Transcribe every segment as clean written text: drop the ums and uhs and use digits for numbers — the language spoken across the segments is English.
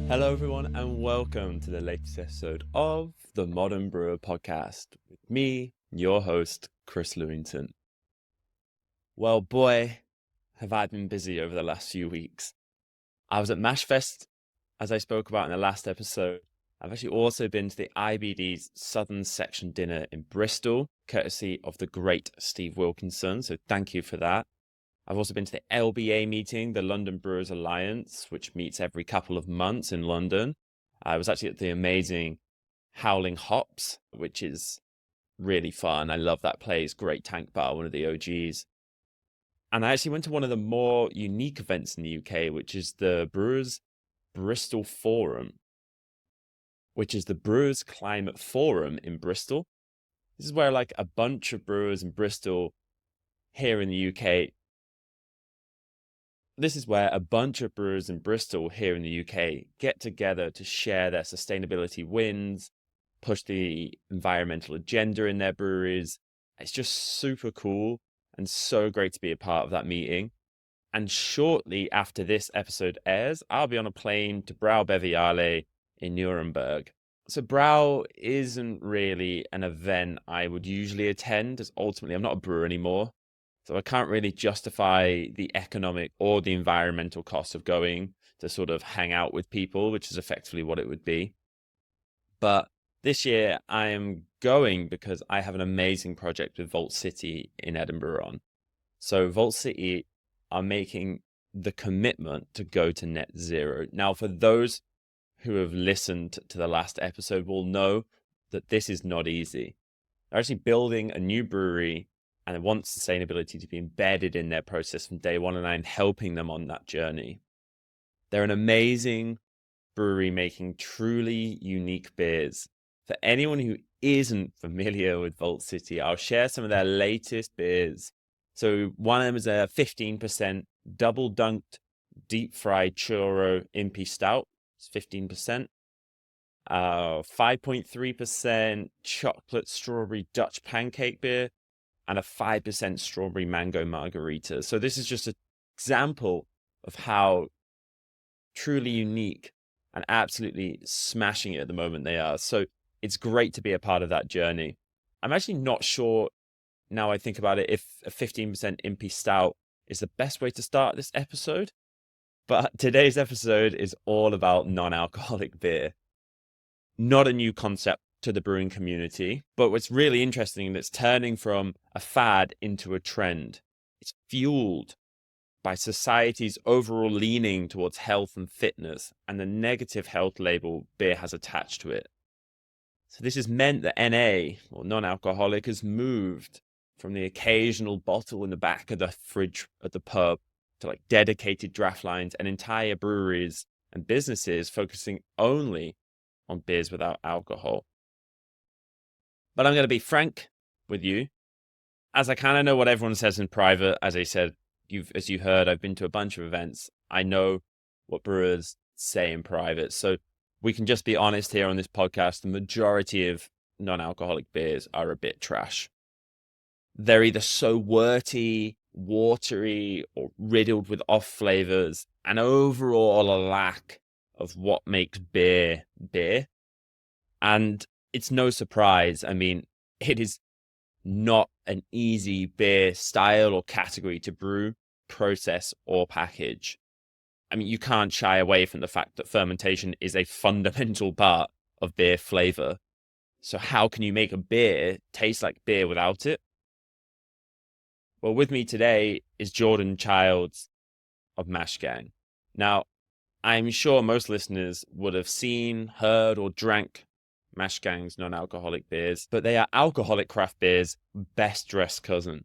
Hello, everyone, and welcome to the latest episode of the Modern Brewer podcast with me, your host, Chris Lewington. Well, boy, have I been busy over the last few weeks. I was at Mashfest, as I spoke about in the last episode. I've actually also been to the IBD's Southern Section dinner in Bristol, courtesy of the great Steve Wilkinson, so thank you for that. I've also been to the LBA meeting, the London Brewers Alliance, which meets every couple of months in London. I was actually at the amazing Howling Hops, which is really fun. I love that place. Great tank bar, one of the OGs. And I actually went to one of the more unique events in the UK, which is the Brewers Bristol Forum, which is the Brewers Climate Forum in Bristol. This is where like a bunch of brewers in Bristol here in the UK This is where a bunch of brewers in Bristol here in the UK get together to share their sustainability wins, push the environmental agenda in their breweries. It's just super cool and so great to be a part of that meeting. And shortly after this episode airs, I'll be on a plane to Braubeviale in Nuremberg. So Brau isn't really an event I would usually attend, as ultimately I'm not a brewer anymore. So I can't really justify the economic or the environmental cost of going to sort of hang out with people, which is effectively what it would be. But this year I am going because I have an amazing project with Vault City in Edinburgh on. So Vault City are making the commitment to go to net zero. Now, for those who have listened to the last episode will know that this is not easy. They're actually building a new brewery and they want sustainability to be embedded in their process from day one, and I'm helping them on that journey. They're an amazing brewery making truly unique beers. For anyone who isn't familiar with Vault City, I'll share some of their latest beers. So one of them is a 15% double dunked deep fried churro impy stout. It's 15%. 5.3% chocolate strawberry Dutch pancake beer, and a 5% strawberry mango margarita. So this is just an example of how truly unique and absolutely smashing it at the moment they are. So it's great to be a part of that journey. I'm actually not sure, now I think about it, if a 15% impy stout is the best way to start this episode. But today's episode is all about non-alcoholic beer. Not a new concept to the brewing community, but what's really interesting is it's turning from a fad into a trend. It's fueled by society's overall leaning towards health and fitness and the negative health label beer has attached to it. So this has meant that NA, or non-alcoholic, has moved from the occasional bottle in the back of the fridge at the pub to like dedicated draft lines and entire breweries and businesses focusing only on beers without alcohol. But I'm going to be frank with you, as I kind of know what everyone says in private. As I said, as you heard, I've been to a bunch of events. I know what brewers say in private. So we can just be honest here on this podcast. The majority of non-alcoholic beers are a bit trash. They're either so worty, watery, or riddled with off flavors, and overall a lack of what makes beer beer. And it's no surprise. I mean, it is not an easy beer style or category to brew, process, or package. I mean, you can't shy away from the fact that fermentation is a fundamental part of beer flavor. So how can you make a beer taste like beer without it? Well, with me today is Jordan Childs of Mashgang. Now, I'm sure most listeners would have seen, heard, or drank Mashgang's non-alcoholic beers, but they are alcoholic craft beers' best-dressed cousin.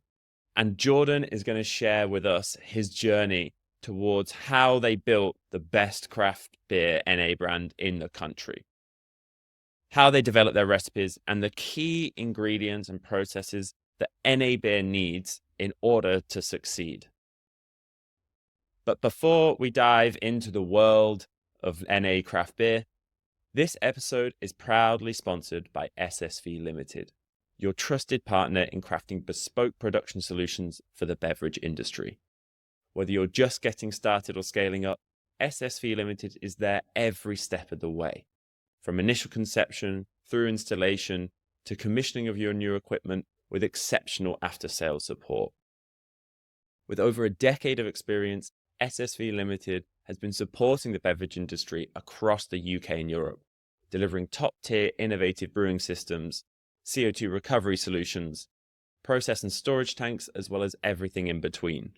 And Jordan is going to share with us his journey towards how they built the best craft beer NA brand in the country, how they developed their recipes, and the key ingredients and processes that NA beer needs in order to succeed. But before we dive into the world of NA craft beer, this episode is proudly sponsored by SSV Limited, your trusted partner in crafting bespoke production solutions for the beverage industry. Whether you're just getting started or scaling up, SSV Limited is there every step of the way, from initial conception through installation to commissioning of your new equipment with exceptional after-sales support. With over a decade of experience, SSV Limited has been supporting the beverage industry across the UK and Europe, delivering top-tier innovative brewing systems, CO2 recovery solutions, process and storage tanks, as well as everything in between.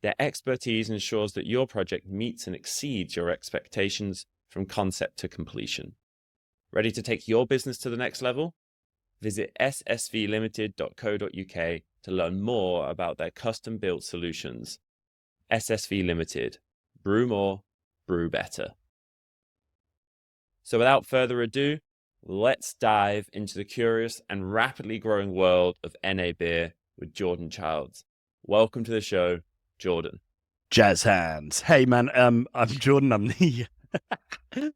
Their expertise ensures that your project meets and exceeds your expectations from concept to completion. Ready to take your business to the next level? Visit ssvlimited.co.uk to learn more about their custom-built solutions. SSV Limited. Brew more, brew better. So without further ado, let's dive into the curious and rapidly growing world of NA beer with Jordan Childs. Welcome to the show, Jordan. Jazz hands. Hey man, I'm Jordan. I'm the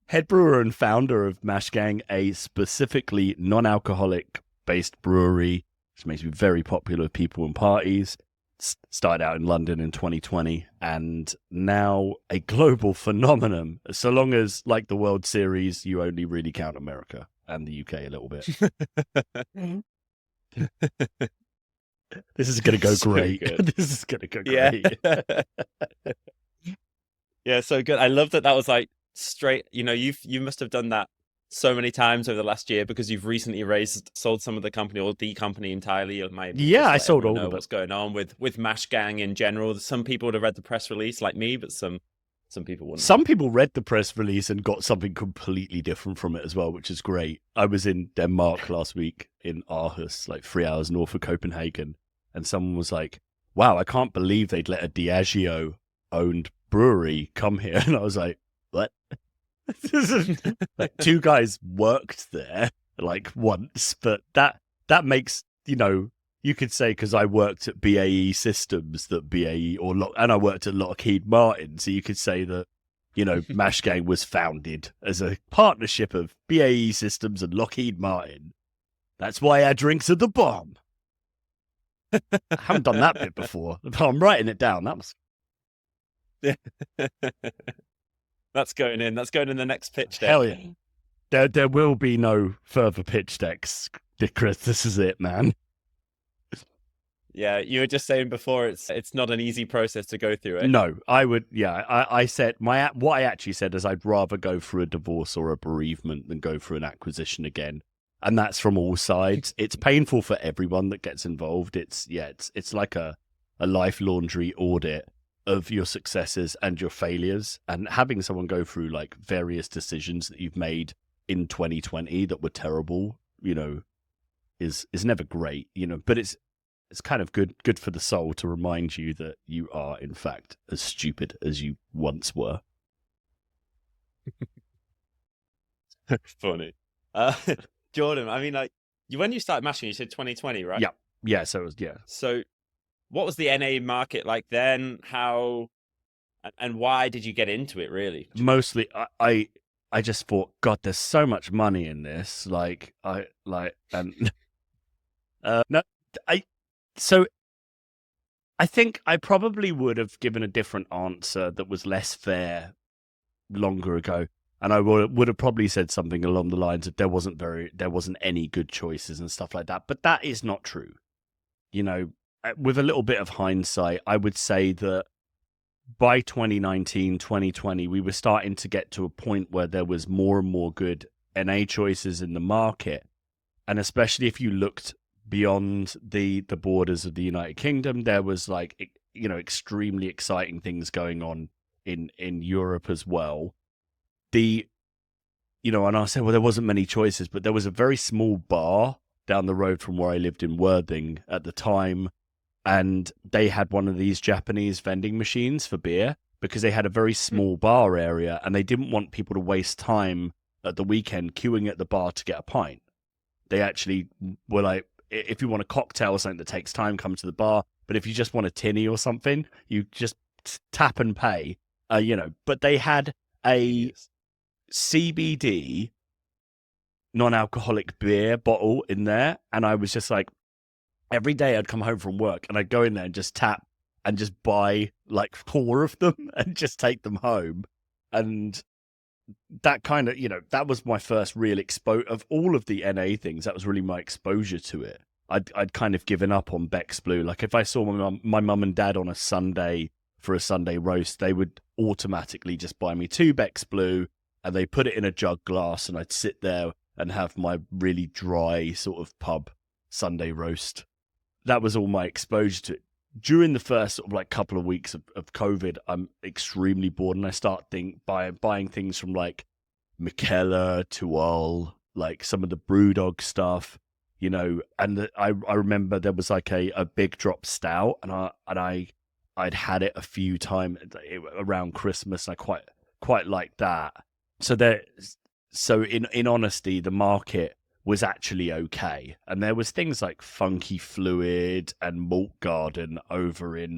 head brewer and founder of Mashgang, a specifically non-alcoholic based brewery, which makes me very popular with people and parties. Started out in London in 2020 and now a global phenomenon. So long as, like the World Series, you only really count America and the UK a little bit. This is going to go great. This is going to go great. Yeah, so good. I love that was like straight, you must have done that so many times over the last year because you've recently sold some of the company or the company entirely. I sold all of it. What's going on with Mashgang in general? Some people would have read the press release like me, but some people wouldn't. Some people read the press release and got something completely different from it as well, which is great. I was in Denmark last week in Aarhus, like 3 hours north of Copenhagen, and someone was like, wow, I can't believe they'd let a Diageo-owned brewery come here. And I was like, what? Like, two guys worked there like once, but that makes, you could say, because I worked at BAE Systems, that BAE and I worked at Lockheed Martin, so you could say that Mashgang was founded as a partnership of BAE Systems and Lockheed Martin. That's why our drinks are the bomb. I haven't done that bit before, but I'm writing it down. That was That's going in the next pitch deck. Hell yeah. There will be no further pitch decks, Chris. This is it, man. Yeah, you were just saying before it's not an easy process to go through it. No, I would. Yeah, I said what I actually said is I'd rather go through a divorce or a bereavement than go through an acquisition again, and that's from all sides. It's painful for everyone that gets involved. It's like a life laundry audit of your successes and your failures, and having someone go through like various decisions that you've made in 2020 that were terrible, is never great, but it's kind of good for the soul to remind you that you are in fact as stupid as you once were. Funny. Jordan, I mean, like, when you started Mashing, you said 2020, right? Yeah, so it was, yeah. So what was the NA market like then? How and why did you get into it, really? Mostly, I just thought, God, there's so much money in this. So I think I probably would have given a different answer that was less fair longer ago. And I would have probably said something along the lines of there wasn't any good choices and stuff like that. But that is not true. With a little bit of hindsight, I would say that by 2019, 2020, we were starting to get to a point where there was more and more good NA choices in the market. And especially if you looked beyond the borders of the United Kingdom, there was extremely exciting things going on in Europe as well. And I said, well, there wasn't many choices, but there was a very small bar down the road from where I lived in Worthing at the time. And they had one of these Japanese vending machines for beer because they had a very small bar area and they didn't want people to waste time at the weekend queuing at the bar to get a pint. They actually were like, if you want a cocktail or something that takes time, come to the bar. But if you just want a tinny or something, you just tap and pay, But they had a CBD non-alcoholic beer bottle in there. And I was just like, every day I'd come home from work and I'd go in there and just tap and just buy like 4 of them and just take them home. And that kind of, that was my first real of all of the NA things. That was really my exposure to it. I'd kind of given up on Beck's Blue. Like if I saw my mum and dad on a Sunday for a Sunday roast, they would automatically just buy me 2 Beck's Blue, and they put it in a jug glass, and I'd sit there and have my really dry sort of pub Sunday roast. That was all my exposure to it. During the first sort of like couple of weeks of COVID, I'm extremely bored, and I start buying things from like Mikkeller, Tual, like some of the Brewdog stuff, and I remember there was like a Big Drop Stout, and I'd had it a few times around Christmas, and I quite liked that. So in honesty, the market was actually okay, and there was things like Funky Fluid and Malt Garden over in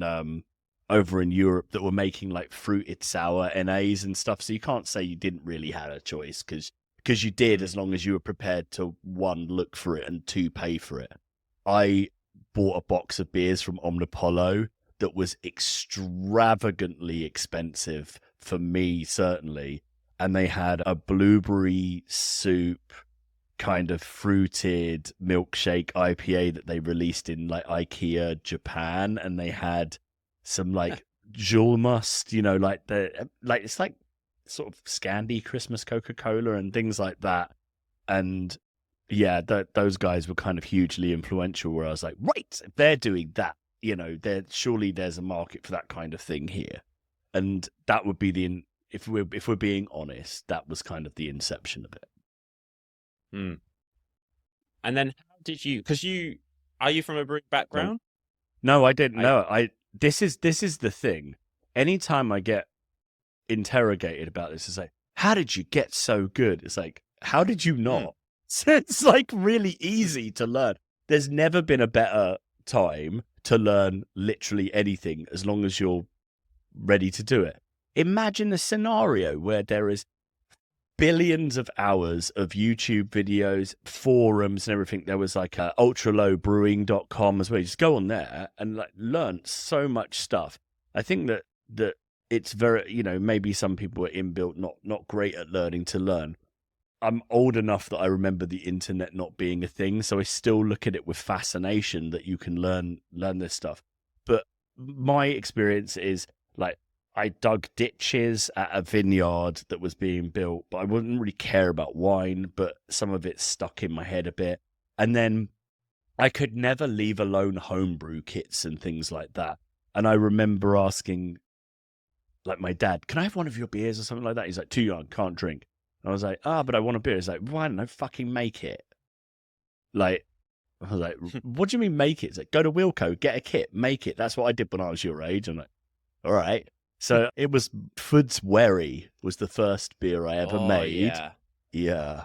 Europe that were making like fruited sour NAs and stuff. So you can't say you didn't really have a choice, because you did, as long as you were prepared to 1, look for it, and 2, pay for it. I bought a box of beers from Omnipollo that was extravagantly expensive for me, certainly. And they had a blueberry soup kind of fruited milkshake IPA that they released in like IKEA Japan, and they had some like Julmust, it's like sort of Scandi Christmas Coca-Cola and things like that. And yeah, those guys were kind of hugely influential, where I was like, right, if they're doing that, surely there's a market for that kind of thing here. And that would be if we're being honest, that was kind of the inception of it. And then how did you, are you from a brewing background? No, I didn't know. This is the thing. Anytime I get interrogated about this, it's like, how did you get so good? It's like, how did you not? It's like really easy to learn. There's never been a better time to learn literally anything, as long as you're ready to do it. Imagine a scenario where there is billions of hours of YouTube videos, forums and everything. There was like ultralowbrewing.com as well. You just go on there and like learn so much stuff. I think that it's very, maybe some people are inbuilt, not great at learning to learn. I'm old enough that I remember the internet not being a thing, so I still look at it with fascination that you can learn this stuff. But my experience is like, I dug ditches at a vineyard that was being built, but I wouldn't really care about wine, but some of it stuck in my head a bit. And then I could never leave alone homebrew kits and things like that. And I remember asking like my dad, can I have one of your beers or something like that? He's like, too young, can't drink. And I was like, but I want a beer. He's like, why don't I fucking make it? Like, I was like, what do you mean make it? He's like, go to Wilco, get a kit, make it. That's what I did when I was your age. I'm like, all right. So it was Foods Wherry was the first beer I ever made. Yeah.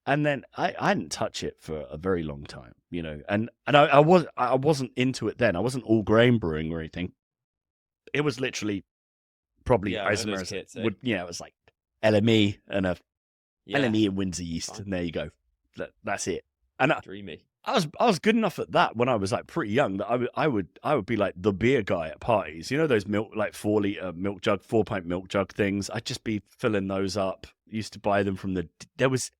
And then I didn't touch it for a very long time, and I wasn't into it then. I wasn't all grain brewing or anything. It was literally probably isomers. It was like LME and LME and Windsor yeast, and there you go. That's it. And dreamy. I was good enough at that when I was like pretty young that I would be like the beer guy at parties. Those milk, like 4-liter milk jug, 4-pint milk jug things. I'd just be filling those up. Used to buy them from there was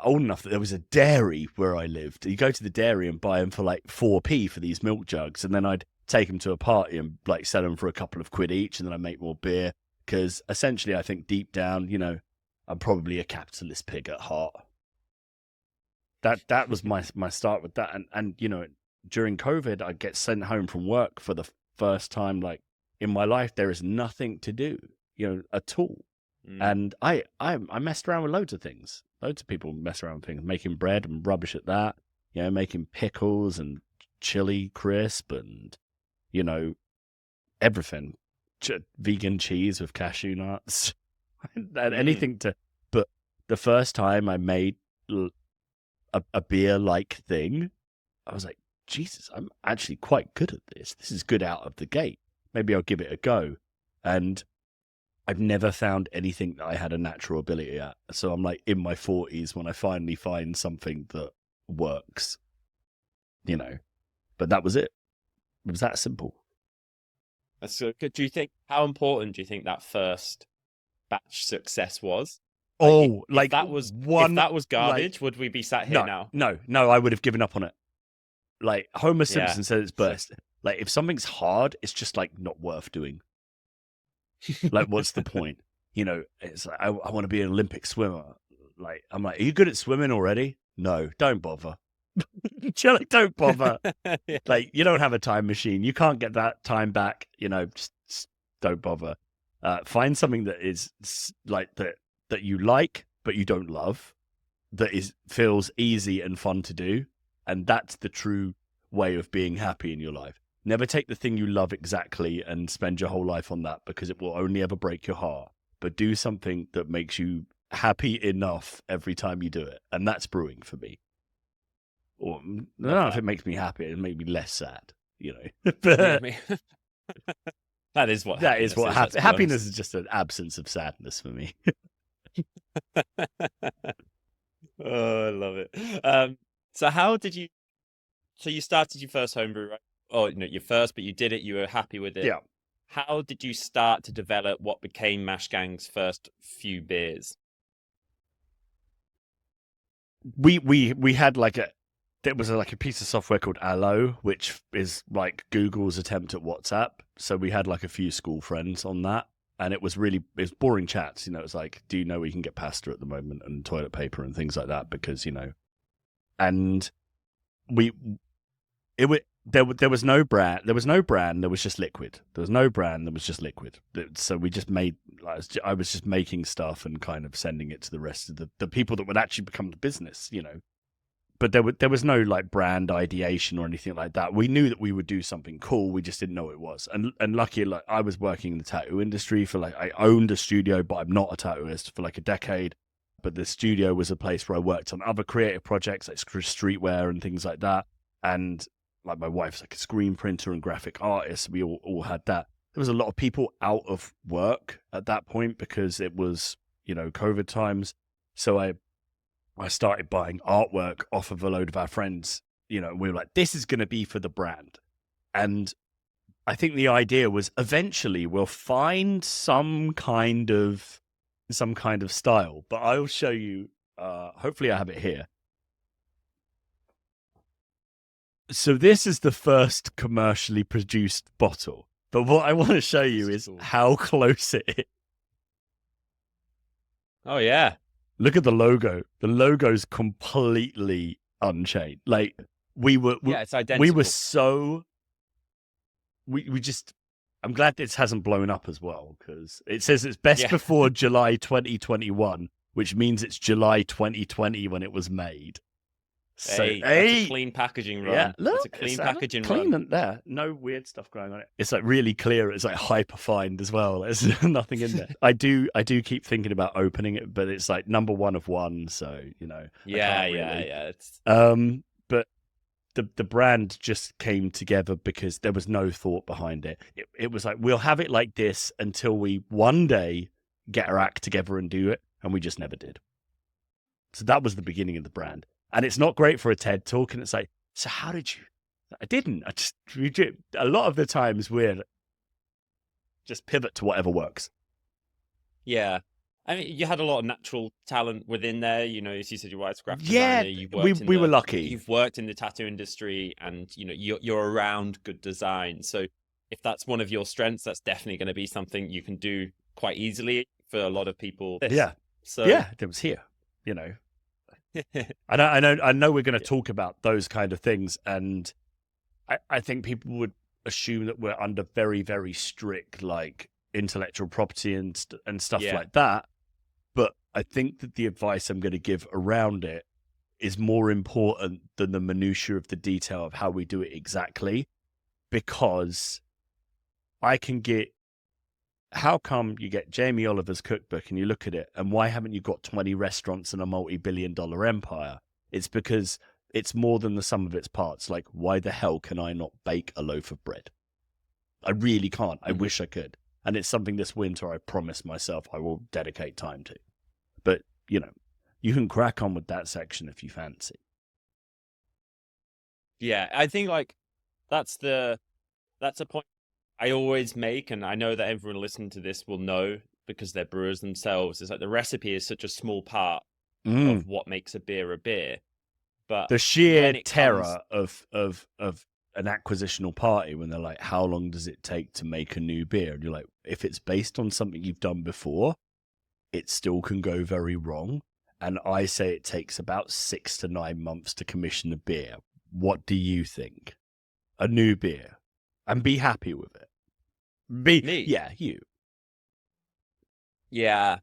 old enough that there was a dairy where I lived. You go to the dairy and buy them for like 4p for these milk jugs, and then I'd take them to a party and like sell them for a couple of quid each, and then I'd make more beer, because essentially I think deep down, I'm probably a capitalist pig at heart. That was my start with that. And during COVID, I'd get sent home from work for the first time, like in my life. There is nothing to do, at all. And I messed around with loads of things. Loads of people mess around with things, making bread and rubbish at that, making pickles and chili crisp and, everything. Vegan cheese with cashew nuts. Anything to... But the first time I made a beer-like thing, I was like, Jesus, I'm actually quite good at this. This is good out of the gate. Maybe I'll give it a go. And I've never found anything that I had a natural ability at. So I'm like in my 40s when I finally find something that works, But that was it. It was that simple. That's so good. How important do you think that first batch success was? Like, Oh, if like if one, that was like, garbage, would we be sat here no, now? no, no, I would have given up on it. Like Homer Yeah. Simpson said it's So, best. Like if something's hard, it's just like not worth doing. Like what's the point? It's like I want to be an Olympic swimmer. Like I'm like, are you good at swimming already? No, don't bother. Like, don't bother. yeah. Like you don't have a time machine. You can't get that time back. Just don't bother. Find something that is like that you like but you don't love, that feels easy and fun to do, and that's the true way of being happy in your life. Never take the thing you love exactly and spend your whole life on that, because it will only ever break your heart. But do something that makes you happy enough every time you do it, and that's brewing for me. Or I don't Love know if that. it makes me happy, it makes me less sad. Me, But me. That is what that is happiness what is, let's be happiness honest. is, just an absence of sadness for me. Oh, I love it. So how did you so you started your first homebrew, right? Oh, no, your first, but you did it, you were happy with it. Yeah. How did you start to develop what became Mashgang's first few beers? We had like there was like a piece of software called Allo, which is like Google's attempt at WhatsApp. So we had like a few school friends on that, and it was boring chats. It's like, do you know we can get pasta at the moment and toilet paper and things like that? Because and we it was there was no brand. There was no brand. There was just liquid. There was no brand. There was just liquid. So we just made. I was just making stuff and kind of sending it to the rest of the people that would actually become the business. But there was no like brand ideation or anything like that. We knew that we would do something cool. We just didn't know what it was. And lucky, like I was working in the tattoo industry for like I owned a studio, but I'm not a tattooist, for like a decade. But the studio was a place where I worked on other creative projects like streetwear and things like that. And like my wife's like a screen printer and graphic artist. We all had that. There was a lot of people out of work at that point because it was, COVID times. So I started buying artwork off of a load of our friends, and we were like, this is going to be for the brand. And I think the idea was eventually we'll find some kind of style, but I'll show you, hopefully I have it here. So this is the first commercially produced bottle. But what I want to show you is cool. how close it is. Oh yeah. Look at the logo. The logo's completely unchanged. Like Yeah, it's we were identical. so we just. I'm glad this hasn't blown up as well, because it says it's best Yeah. before July 2021, which means it's July 2020 when it was made. So Hey, that's a clean packaging run. yeah, look, That's a clean packaging clean run. and there. No weird stuff going on. It's like really clear. It's like hyperfined as well. There's nothing in there. I do keep thinking about opening it, but it's like number one of one, so I Yeah, can't yeah, really. yeah. It's But the brand just came together because there was no thought behind it. It was like, we'll have it like this until we one day get our act together and do it, and we just never did. So that was the beginning of the brand. And it's not great for a TED talk. And it's like, so how did you? I didn't. A lot of the times we're just pivot to whatever works. Yeah. I mean, you had a lot of natural talent within there. As you said, your wife's a graphic Yeah, designer. You've we worked in were lucky. You've worked in the tattoo industry, and you're around good design. So if that's one of your strengths, that's definitely going to be something you can do quite easily for a lot of people. Yeah. So yeah, it was here. I know we're going to talk about those kind of things, and I think people would assume that we're under very, very strict like intellectual property and stuff like that. But I think that the advice I'm going to give around it is more important than the minutiae of the detail of how we do it exactly, because I can get. How come you get Jamie Oliver's cookbook and you look at it, and why haven't you got 20 restaurants and a multi-billion-dollar empire? It's because it's more than the sum of its parts. Like, why the hell can I not bake a loaf of bread? I really can't. I wish I could. And it's something this winter I promise myself I will dedicate time to. But, you can crack on with that section if you fancy. Yeah, I think like that's a point I always make, and I know that everyone listening to this will know because they're brewers themselves, is like the recipe is such a small part of what makes a beer. But The sheer when it comes, terror of an acquisitional party when they're like, how long does it take to make a new beer? And you're like, if it's based on something you've done before, it still can go very wrong. And I say it takes about 6 to 9 months to commission a beer. What do you think? A new beer. And be happy with it. me, Yeah, you. yeah,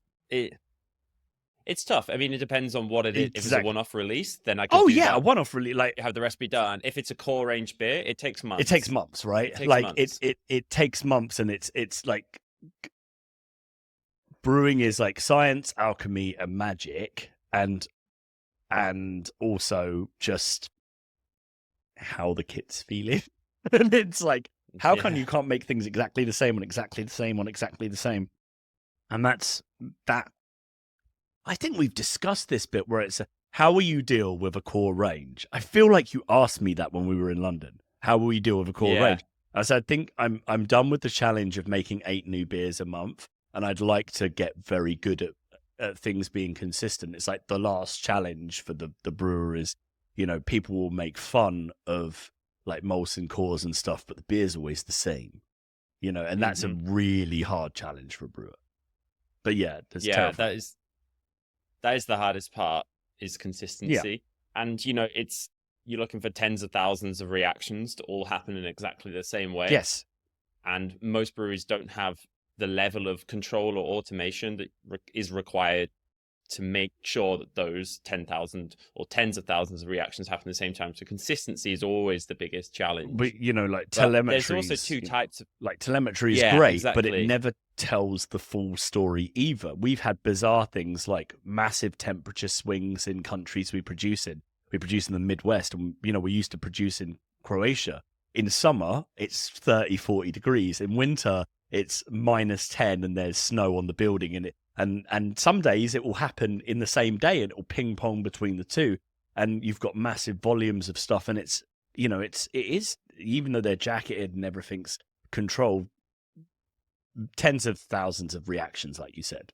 it's tough. I mean, it depends on what it is. If it's a Exactly. one-off release, then I can Oh do yeah, a that. one-off really like Have the recipe done. If it's a core range beer, it takes months. it takes months, right? It takes Like months. it takes months, and it's like brewing is like science, alchemy, and magic, and also just how the kit's feeling. And it's like, how come Yeah. you can't make things exactly the same on exactly the same on exactly the same? And that's that. I think we've discussed this bit where it's how will you deal with a core range? I feel like you asked me that when we were in London. How will you deal with a core Yeah. range? I said, I think I'm done with the challenge of making 8 new beers a month, and I'd like to get very good at things being consistent. It's like the last challenge for the brewer is, people will make fun of like Molson cores and stuff, but the beer's always the same, and that's a really hard challenge for a brewer. But yeah, that's terrifying. that is the hardest part, is Yeah. consistency. And you're looking for tens of thousands of reactions to all happen in exactly the same way. Yes. And most breweries don't have the level of control or automation that is required to make sure that those 10,000 or tens of thousands of reactions happen at the same time. So consistency is always the biggest challenge. But like But telemetry. there's also two types of Like telemetry is Yeah, great, but it exactly. never tells the full story either. We've had bizarre things like massive temperature swings in countries we produce in. We produce in the Midwest, and we used to produce in Croatia. In summer, it's 30, 40 degrees. In winter, it's -10 and there's snow on the building, and some days it will happen in the same day, and it will ping pong between the two, and you've got massive volumes of stuff, and it is, even though they're jacketed and everything's controlled, tens of thousands of reactions, like you said.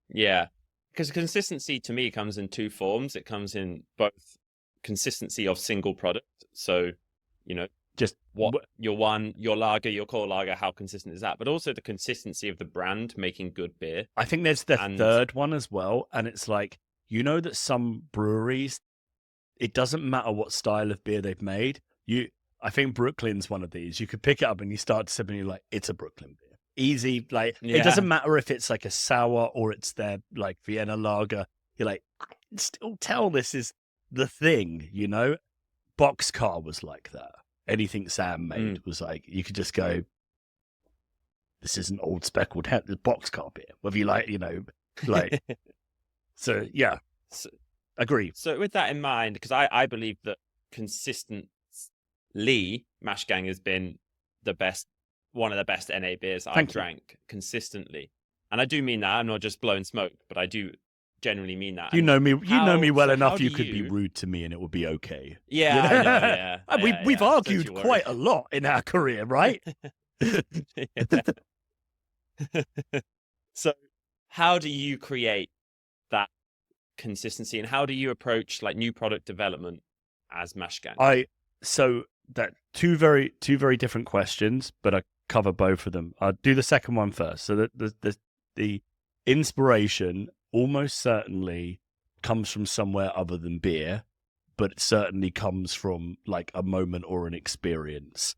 Yeah, because consistency to me comes in two forms. It comes in both consistency of single product. So, Just what your lager, your core lager, how consistent is that? But also the consistency of the brand making good beer. I think there's the And third one as well, and it's like, that some breweries, it doesn't matter what style of beer they've made. I think Brooklyn's one of these. You could pick it up and you start to sip and you're like, it's a Brooklyn beer. Easy. Like, It doesn't matter if it's like a sour or it's their like Vienna lager. You're like, I can still tell this is the thing, Boxcar was like that. Anything Sam made was like, you could just go, this is an old speckled head, this Boxcar beer. Whether you like, so yeah, agree. So with that in mind, because I believe that consistently, Mashgang has been one of the best NA beers I've drank consistently. And I do mean that. I'm not just blowing smoke, but I do generally mean that. You know me well enough. You could be rude to me and it would be okay. Yeah, I know, yeah. We've argued quite a lot in our career, right? So how do you create that consistency, and how do you approach like new product development as Mashgang? So that two very different questions, but I cover both of them. I'll do the second one first. So the inspiration almost certainly comes from somewhere other than beer, but it certainly comes from like a moment or an experience.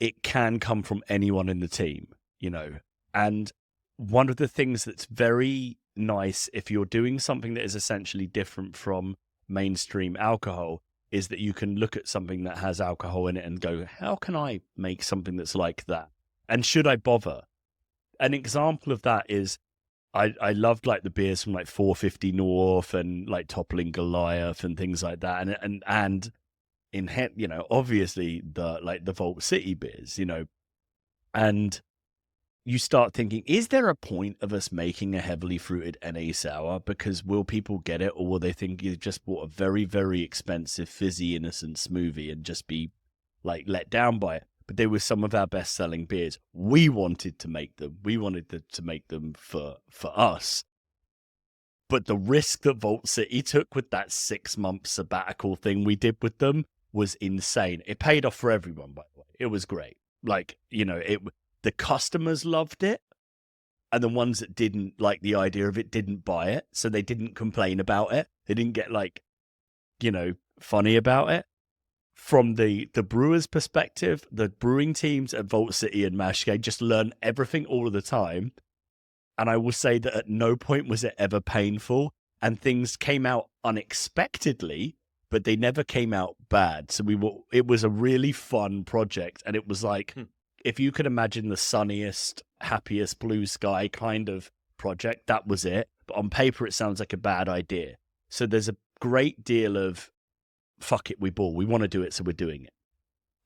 It can come from anyone in the team, and one of the things that's very nice if you're doing something that is essentially different from mainstream alcohol is that you can look at something that has alcohol in it and go, how can I make something that's like that? And should I bother? An example of that is I loved like the beers from like 450 North and like Toppling Goliath and things like that. And in obviously the Vault City beers, and you start thinking, is there a point of us making a heavily fruited NA sour? Because will people get it, or will they think you just bought a very, very expensive, fizzy, innocent smoothie and just be like let down by it? but they were some of our best selling beers. We wanted to make them. We wanted to make them for us. But the risk that Vault City took with that 6-month sabbatical thing we did with them was insane. It paid off for everyone, by the way. It was great. Like, the customers loved it, and the ones that didn't like the idea of it didn't buy it, so they didn't complain about it. They didn't get funny about it. From the Brewers' perspective, the brewing teams at Vault City and Mashgang just learn everything all of the time. And I will say that at no point was it ever painful, and things came out unexpectedly, but they never came out bad. So it was a really fun project, and it was like, if you could imagine the sunniest, happiest blue sky kind of project, that was it. But on paper, it sounds like a bad idea. So there's a great deal of, fuck it, we want to do it, so we're doing it.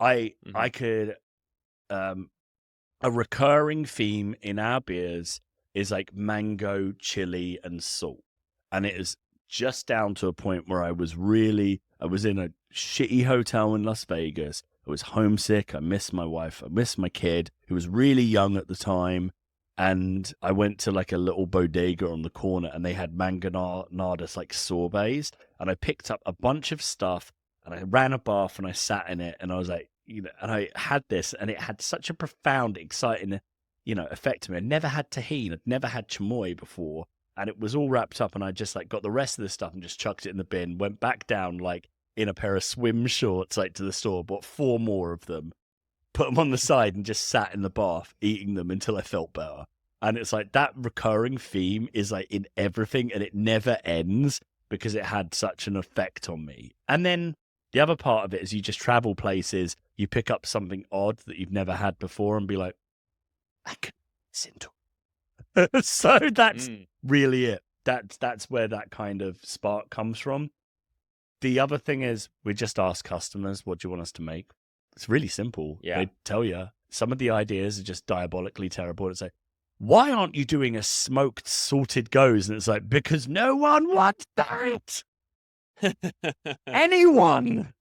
I could, a recurring theme in our beers is like mango, chili, and salt. And it is just down to a point where I was in a shitty hotel in Las Vegas. I was homesick. I missed my wife. I missed my kid, who was really young at the time. And I went to like a little bodega on the corner, and they had mangonadas, like sorbets. And I picked up a bunch of stuff, and I ran a bath, and I sat in it, and I was like, and I had this, and it had such a profound, exciting, effect to me. I'd never had tahini. I'd never had chamoy before. And it was all wrapped up, and I just like got the rest of the stuff and just chucked it in the bin, went back down like in a pair of swim shorts, like to the store, bought 4 more of them, put them on the side, and just sat in the bath eating them until I felt better. And it's like that recurring theme is like in everything, and it never ends because it had such an effect on me. And then the other part of it is you just travel places, you pick up something odd that you've never had before and be like, I could listen to it. So that's really it. That's where that kind of spark comes from. The other thing is we just ask customers, what do you want us to make? It's really simple. Yeah. They tell you. Some of the ideas are just diabolically terrible. It's like, why aren't you doing a smoked salted goes? And it's like, because no one wants that. Anyone.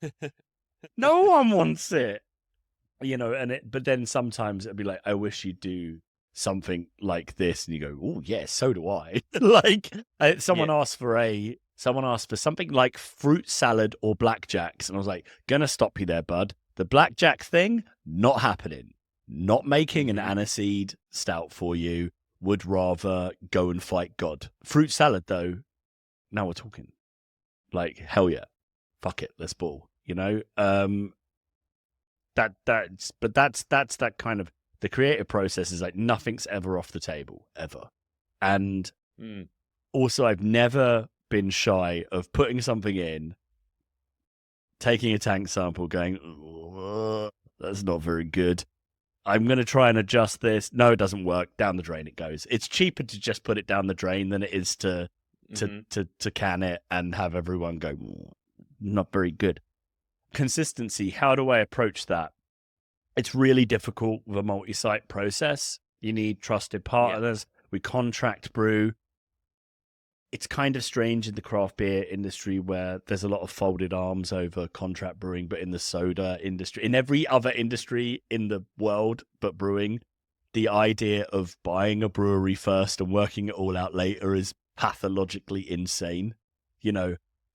No one wants it. But then sometimes it'd be like, I wish you'd do something like this. And you go, oh, yeah, so do I. Someone asked for something like fruit salad or blackjacks. And I was like, gonna stop you there, bud. The blackjack thing, not happening. Not making an aniseed stout for you. Would rather go and fight God. Fruit salad, though, now we're talking. Like, hell yeah. Fuck it, let's ball. That's that kind of, the creative process is like nothing's ever off the table, ever. And also I've never been shy of putting something in, taking a tank sample, going, that's not very good. I'm going to try and adjust this. No, it doesn't work. Down the drain it goes. It's cheaper to just put it down the drain than it is to can it and have everyone go, not very good. Consistency. How do I approach that? It's really difficult with a multi-site process. You need trusted partners. Yeah. We contract brew. It's kind of strange in the craft beer industry where there's a lot of folded arms over contract brewing, but in the soda industry, in every other industry in the world but brewing, the idea of buying a brewery first and working it all out later is pathologically insane,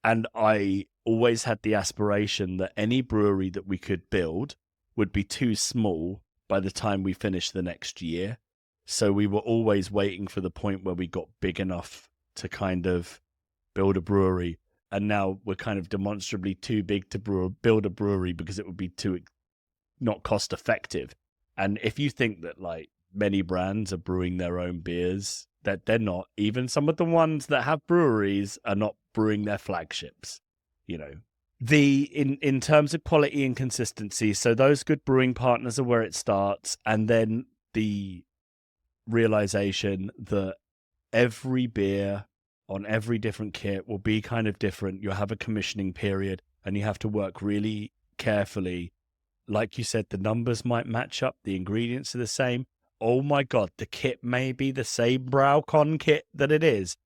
and I always had the aspiration that any brewery that we could build would be too small by the time we finished the next year. So we were always waiting for the point where we got big enough to kind of build a brewery. And now we're kind of demonstrably too big to build a brewery because it would be too not cost effective. And if you think that like many brands are brewing their own beers, that they're not. Even some of the ones that have breweries are not brewing their flagships, in terms of quality and consistency. So those good brewing partners are where it starts. And then the realization that every beer on every different kit will be kind of different. You'll have a commissioning period and you have to work really carefully. Like you said, the numbers might match up. The ingredients are the same. Oh my God, the kit may be the same BrowCon kit that it is,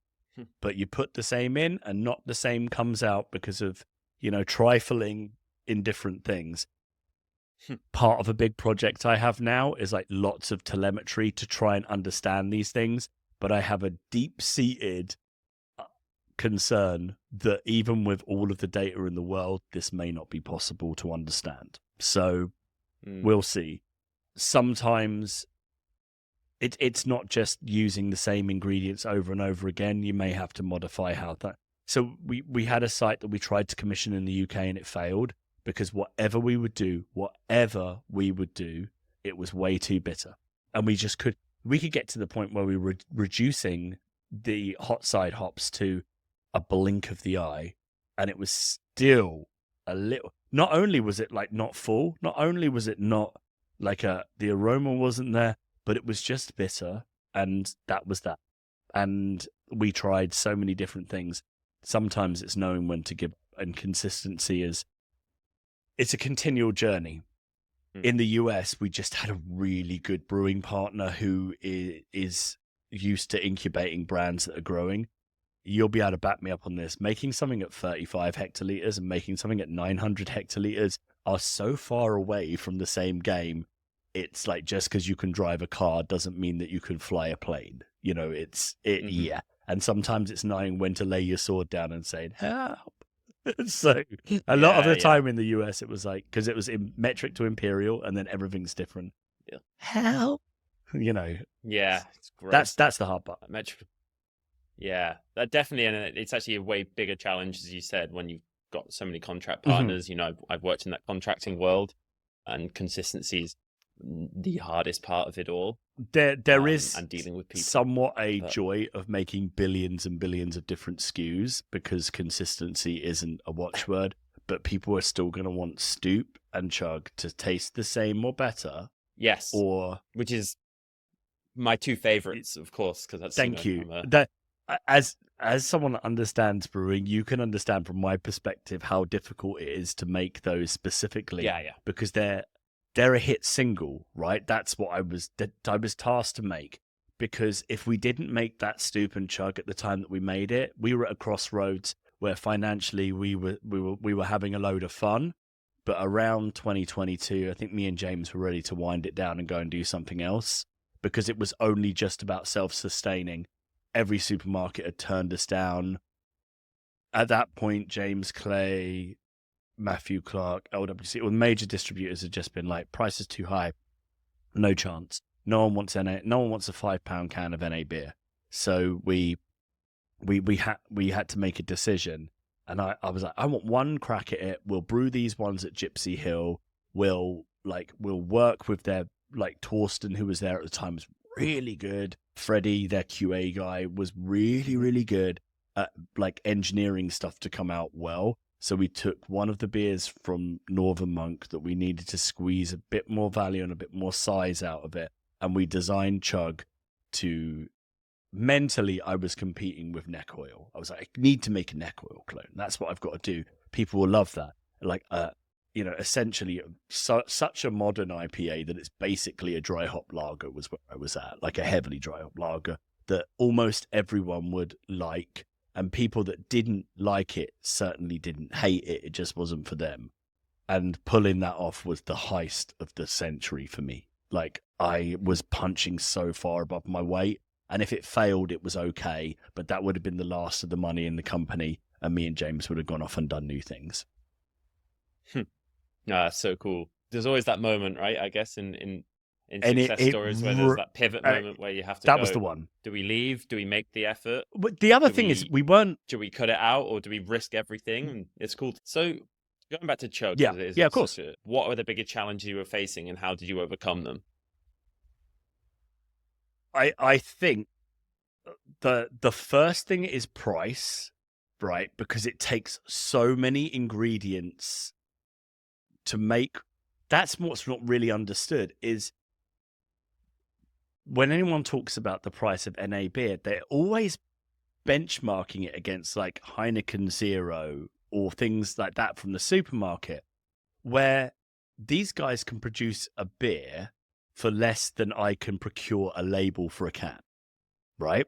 but you put the same in and not the same comes out because of, trifling in different things. part of a big project I have now is like lots of telemetry to try and understand these things. But I have a deep-seated concern that even with all of the data in the world, this may not be possible to understand. So we'll see. Sometimes it's not just using the same ingredients over and over again. You may have to modify how that. So we had a site that we tried to commission in the UK and it failed because whatever we would do, it was way too bitter. And we could get to the point where we were reducing the hot side hops to a blink of the eye, and it was still a little. Not only was it like not full, not only was it not like the aroma wasn't there, but it was just bitter, and that was that. And we tried so many different things. Sometimes it's knowing when to give, and consistency it's a continual journey. In the US, we just had a really good brewing partner who is used to incubating brands that are growing. You'll be able to back me up on this. Making something at 35 hectoliters and making something at 900 hectoliters are so far away from the same game. It's like just because you can drive a car doesn't mean that you can fly a plane. You know, yeah. And sometimes it's knowing when to lay your sword down and saying, help. So a lot of the time in the US, it was like, because it was in metric to imperial and then everything's different. Yeah. Help. You know. Yeah. It's gross. That's the hard part. Yeah, that definitely, and it's actually a way bigger challenge, as you said, when you've got so many contract partners. You know, I've worked in that contracting world, and consistency is the hardest part of it all. There is and dealing with people. Somewhat a joy of making billions and billions of different SKUs because consistency isn't a watchword, but people are still going to want Stoop and Chug to taste the same or better. Yes, which is my two favorites, of course, because that's thank you. That as someone that understands brewing, you can understand from my perspective how difficult it is to make those specifically. Yeah. Because they're a hit single, right? That's what I was tasked to make. Because if we didn't make that Stoop and Chug at the time that we made it, we were at a crossroads where financially we were having a load of fun. But around 2022, I think me and James were ready to wind it down and go and do something else because it was only just about self-sustaining. Every supermarket had turned us down. At that point, James Clay, Matthew Clark, LWC, all the major distributors had just been like, price is too high. No chance. No one wants NA. No one wants a £5 can of NA beer. So we had to make a decision. And I was like, I want one crack at it. We'll brew these ones at Gypsy Hill. We'll work with their Torsten, who was there at the time, was really good. Freddie, their QA guy, was really, really good at engineering stuff to come out well. So we took one of the beers from Northern Monk that we needed to squeeze a bit more value and a bit more size out of it. And we designed Chug to... Mentally, I was competing with neck oil. I was like, I need to make a neck oil clone. That's what I've got to do. People will love that. Essentially such a modern IPA that it's basically a dry hop lager was where I was at, like a heavily dry hop lager that almost everyone would like. And people that didn't like it certainly didn't hate it. It just wasn't for them. And pulling that off was the heist of the century for me. I was punching so far above my weight. And if it failed, it was okay. But that would have been the last of the money in the company. And me and James would have gone off and done new things. So cool. There's always that moment, right? I guess in success stories where there's that pivot moment where you have to That was the one. Do we leave? Do we make the effort? But the other thing is we weren't... Do we cut it out or do we risk everything? And it's cool. So going back to Chug. Yeah, of course. What were the bigger challenges you were facing and how did you overcome them? I think the first thing is price, right? Because it takes so many ingredients to make. That's what's not really understood is when anyone talks about the price of NA beer, they're always benchmarking it against Heineken Zero or things like that from the supermarket, where these guys can produce a beer for less than I can procure a label for a can, right?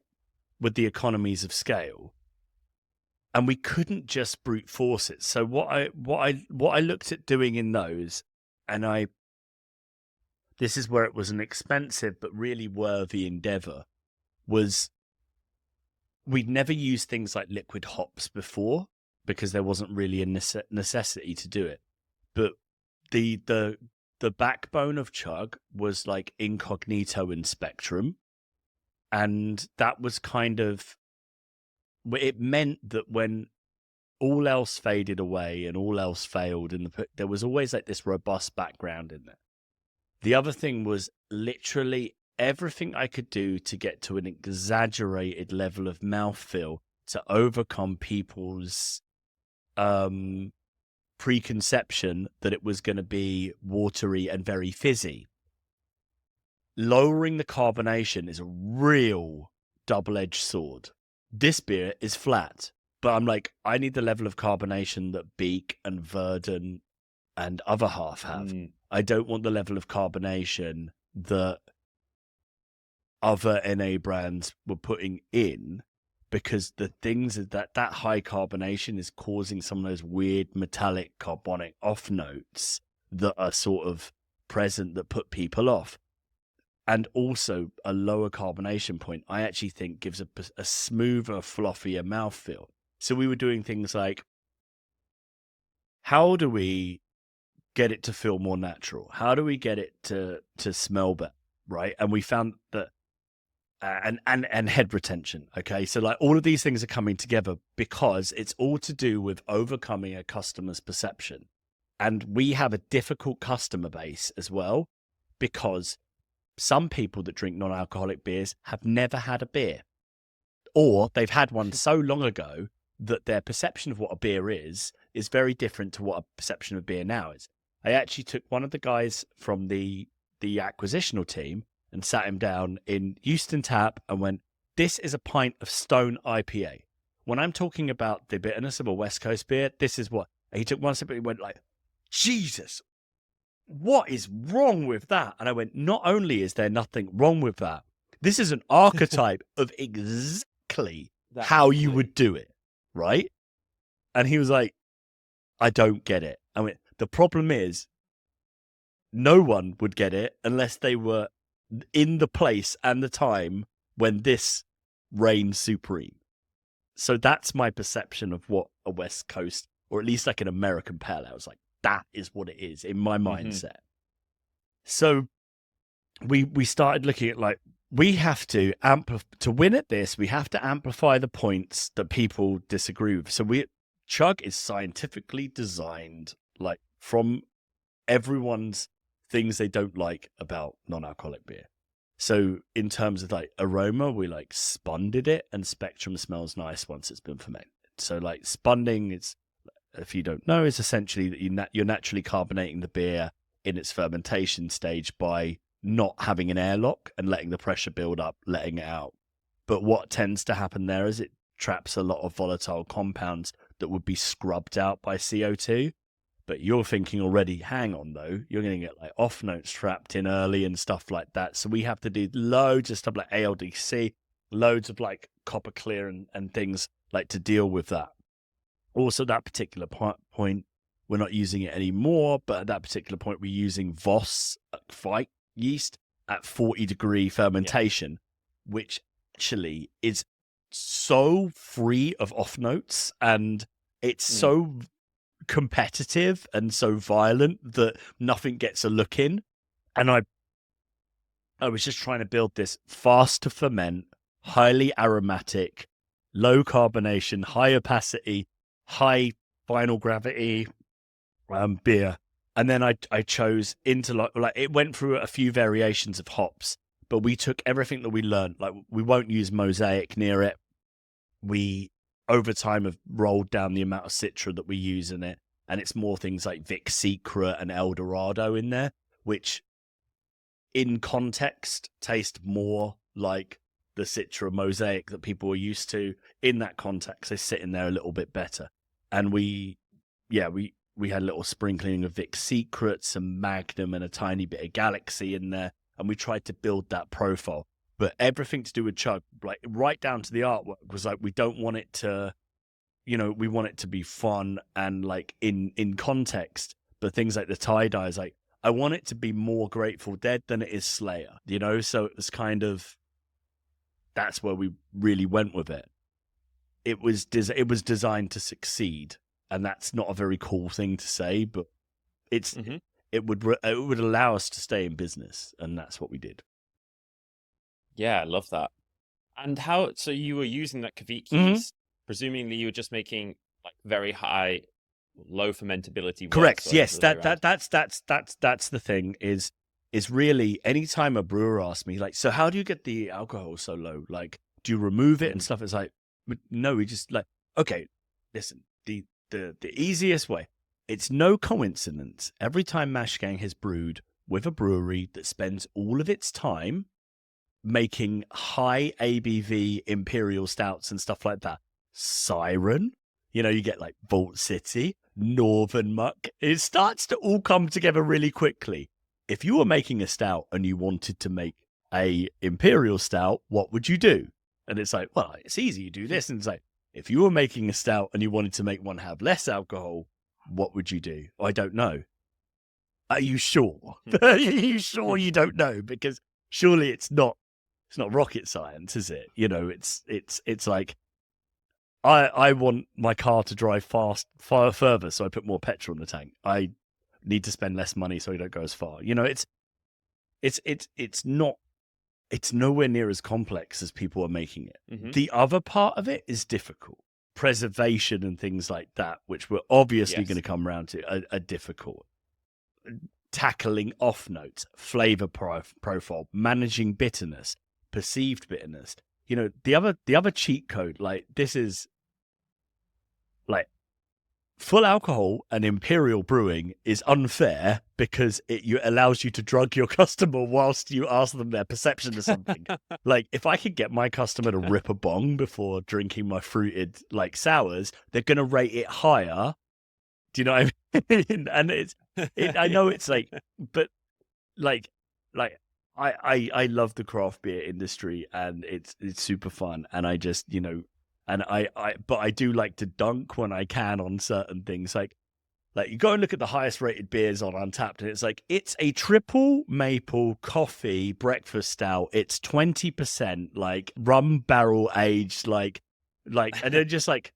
With the economies of scale. And we couldn't just brute force it. So what I looked at doing in those, and I this is where it was an expensive but really worthy endeavor, was we'd never used things like liquid hops before because there wasn't really a necessity to do it. But the backbone of Chug was like incognito in Spectrum, and that was kind of, it meant that when all else faded away and all else failed there was always like this robust background in there. The other thing was literally everything I could do to get to an exaggerated level of mouthfeel to overcome people's preconception that it was going to be watery and very fizzy. Lowering the carbonation is a real double-edged sword. This beer is flat, but I'm like, I need the level of carbonation that Beak and Verdant and other half have. I don't want the level of carbonation that other NA brands were putting in, because the things that high carbonation is causing some of those weird metallic carbonic off notes that are sort of present that put people off. And also a lower carbonation point, I actually think gives a smoother, fluffier mouthfeel. So we were doing things like, how do we get it to feel more natural? How do we get it to smell better, right? And we found that, and head retention, okay? So like all of these things are coming together because it's all to do with overcoming a customer's perception. And we have a difficult customer base as well, because some people that drink non-alcoholic beers have never had a beer, or they've had one so long ago that their perception of what a beer is very different to what a perception of beer now is. I actually took one of the guys from the acquisitional team and sat him down in Houston Tap and went, this is a pint of Stone IPA. When I'm talking about the bitterness of a West Coast beer, this is what. And he took one sip and he went like, Jesus, what is wrong with that? And I went, not only is there nothing wrong with that, this is an archetype of exactly how you would do it, right? And he was like, I don't get it. I went, the problem is no one would get it unless they were in the place and the time when this reigned supreme. So that's my perception of what a West Coast, or at least like an American pale ale is like. That is what it is in my mindset. So we started looking at like, we have to win at this, we have to amplify the points that people disagree with. So Chug is scientifically designed, like from everyone's things they don't like about non-alcoholic beer. So in terms of like aroma, we like spunded it, and Spectrum smells nice once it's been fermented. So like spunding, it's, if you don't know, is essentially that you're naturally carbonating the beer in its fermentation stage by not having an airlock and letting the pressure build up, letting it out. But what tends to happen there is it traps a lot of volatile compounds that would be scrubbed out by CO2. But you're thinking already, hang on though, you're going to get like off notes trapped in early and stuff like that. So we have to do loads of stuff like ALDC, loads of like copper clear and things like to deal with that. Also, that particular point, we're not using it anymore, but at that particular point, we're using Voss fight yeast at 40-degree fermentation, which actually is so free of off notes, and it's so competitive and so violent that nothing gets a look in. And I was just trying to build this fast to ferment, highly aromatic, low carbonation, high opacity, high final gravity beer. And then I chose like it went through a few variations of hops, but we took everything that we learned. Like we won't use Mosaic near it. We over time have rolled down the amount of Citra that we use in it, and it's more things like Vic Secret and El Dorado in there, which in context taste more like the Citra Mosaic that people are used to. In that context, they sit in there a little bit better. And we had a little sprinkling of Vic Secret, some Magnum, and a tiny bit of Galaxy in there. And we tried to build that profile. But everything to do with Chug, like right down to the artwork, was like, we don't want it to, we want it to be fun and like in context. But things like the tie-dye is like, I want it to be more Grateful Dead than it is Slayer, you know? So it was kind of, that's where we really went with it. It was designed to succeed, and that's not a very cool thing to say, but it's it would allow us to stay in business, and that's what we did. Yeah, I love that. And so you were using that Kavik Mm-hmm. yeast, presumably you were just making like very high, low fermentability. Correct. Yes, the way around. that's the thing is really anytime a brewer asks me like, so how do you get the alcohol so low? Like, do you remove it and stuff? It's like, no, we just like, okay, listen, the easiest way. It's no coincidence. Every time Mashgang has brewed with a brewery that spends all of its time making high ABV imperial stouts and stuff like that, Siren, you know, you get like Vault City, Northern Muck. It starts to all come together really quickly. If you were making a stout and you wanted to make a imperial stout, what would you do? And it's like, well, it's easy. You do this. And it's like, if you were making a stout and you wanted to make one have less alcohol, what would you do? I don't know. Are you sure? Are you sure you don't know? Because surely it's not rocket science, is it? You know, it's like, I want my car to drive far further, so I put more petrol in the tank. I need to spend less money so I don't go as far. You know, it's nowhere near as complex as people are making it. Mm-hmm. The other part of it is difficult. Preservation and things like that, which we're obviously going to come around to, are difficult. Tackling off notes, flavor profile, managing bitterness, perceived bitterness. You know, the other cheat code, like this is like full alcohol and imperial brewing is unfair because it allows you to drug your customer whilst you ask them their perception of something. Like if I could get my customer to rip a bong before drinking my fruited like sours, they're going to rate it higher. Do you know what I mean? And I know it's like, but like I love the craft beer industry and it's super fun. And I just, you know, and but I do like to dunk when I can on certain things. Like you go and look at the highest rated beers on Untappd, and it's like, it's a triple maple coffee breakfast stout. It's 20%, like rum barrel aged, like, and they're just like,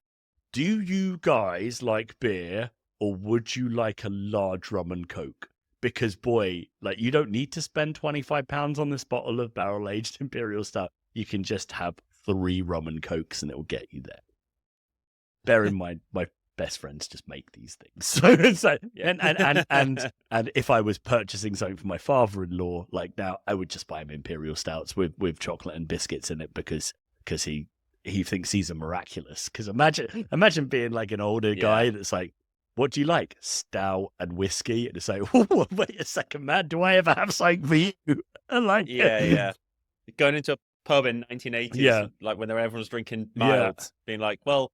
do you guys like beer or would you like a large rum and coke? Because boy, like you don't need to spend £25 on this bottle of barrel aged imperial stout. You can just have 3 rum and cokes and it will get you there. Bear in mind, my best friends just make these things. So it's like, and if I was purchasing something for my father-in-law, like now, I would just buy him imperial stouts with chocolate and biscuits in it because he thinks he's a miraculous. Because imagine being like an older guy that's like, what do you like? Stout and whiskey. And it's like, wait a second, man. Do I ever have something for you? Like, yeah. Going into a pub in 1980s, like when everyone's drinking mild, being like, well,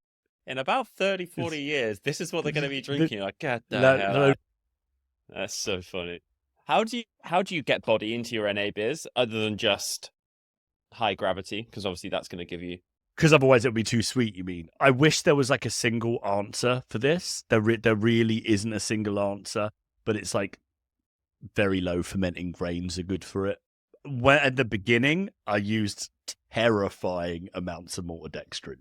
in about 30, 40 years, this is what they're going to be drinking. Like, God damn, hell. That's so funny. How do you get body into your NA beers other than just high gravity? Because obviously that's going to give you. Because otherwise it would be too sweet, you mean? I wish there was like a single answer for this. There really isn't a single answer, but it's like very low fermenting grains are good for it. When at the beginning, I used terrifying amounts of maltodextrin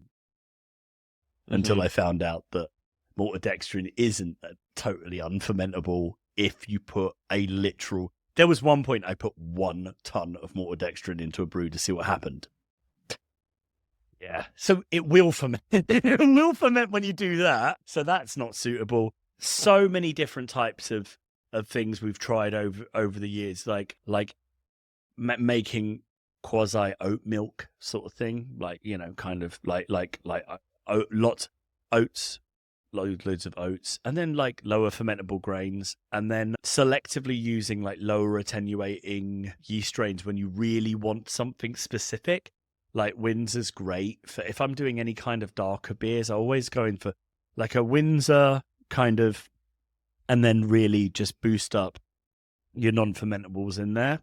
until I found out that maltodextrin isn't totally unfermentable if you put a literal... There was one point I put 1 ton of maltodextrin into a brew to see what happened. Yeah, so it will ferment. It will ferment when you do that. So that's not suitable. So many different types of things we've tried over the years, like making quasi oat milk sort of thing, like, you know, kind of like lots oats, loads of oats, and then like lower fermentable grains, and then selectively using like lower attenuating yeast strains when you really want something specific. Like Windsor's great for if I'm doing any kind of darker beers. I always go in for like a Windsor kind of, and then really just boost up your non-fermentables in there.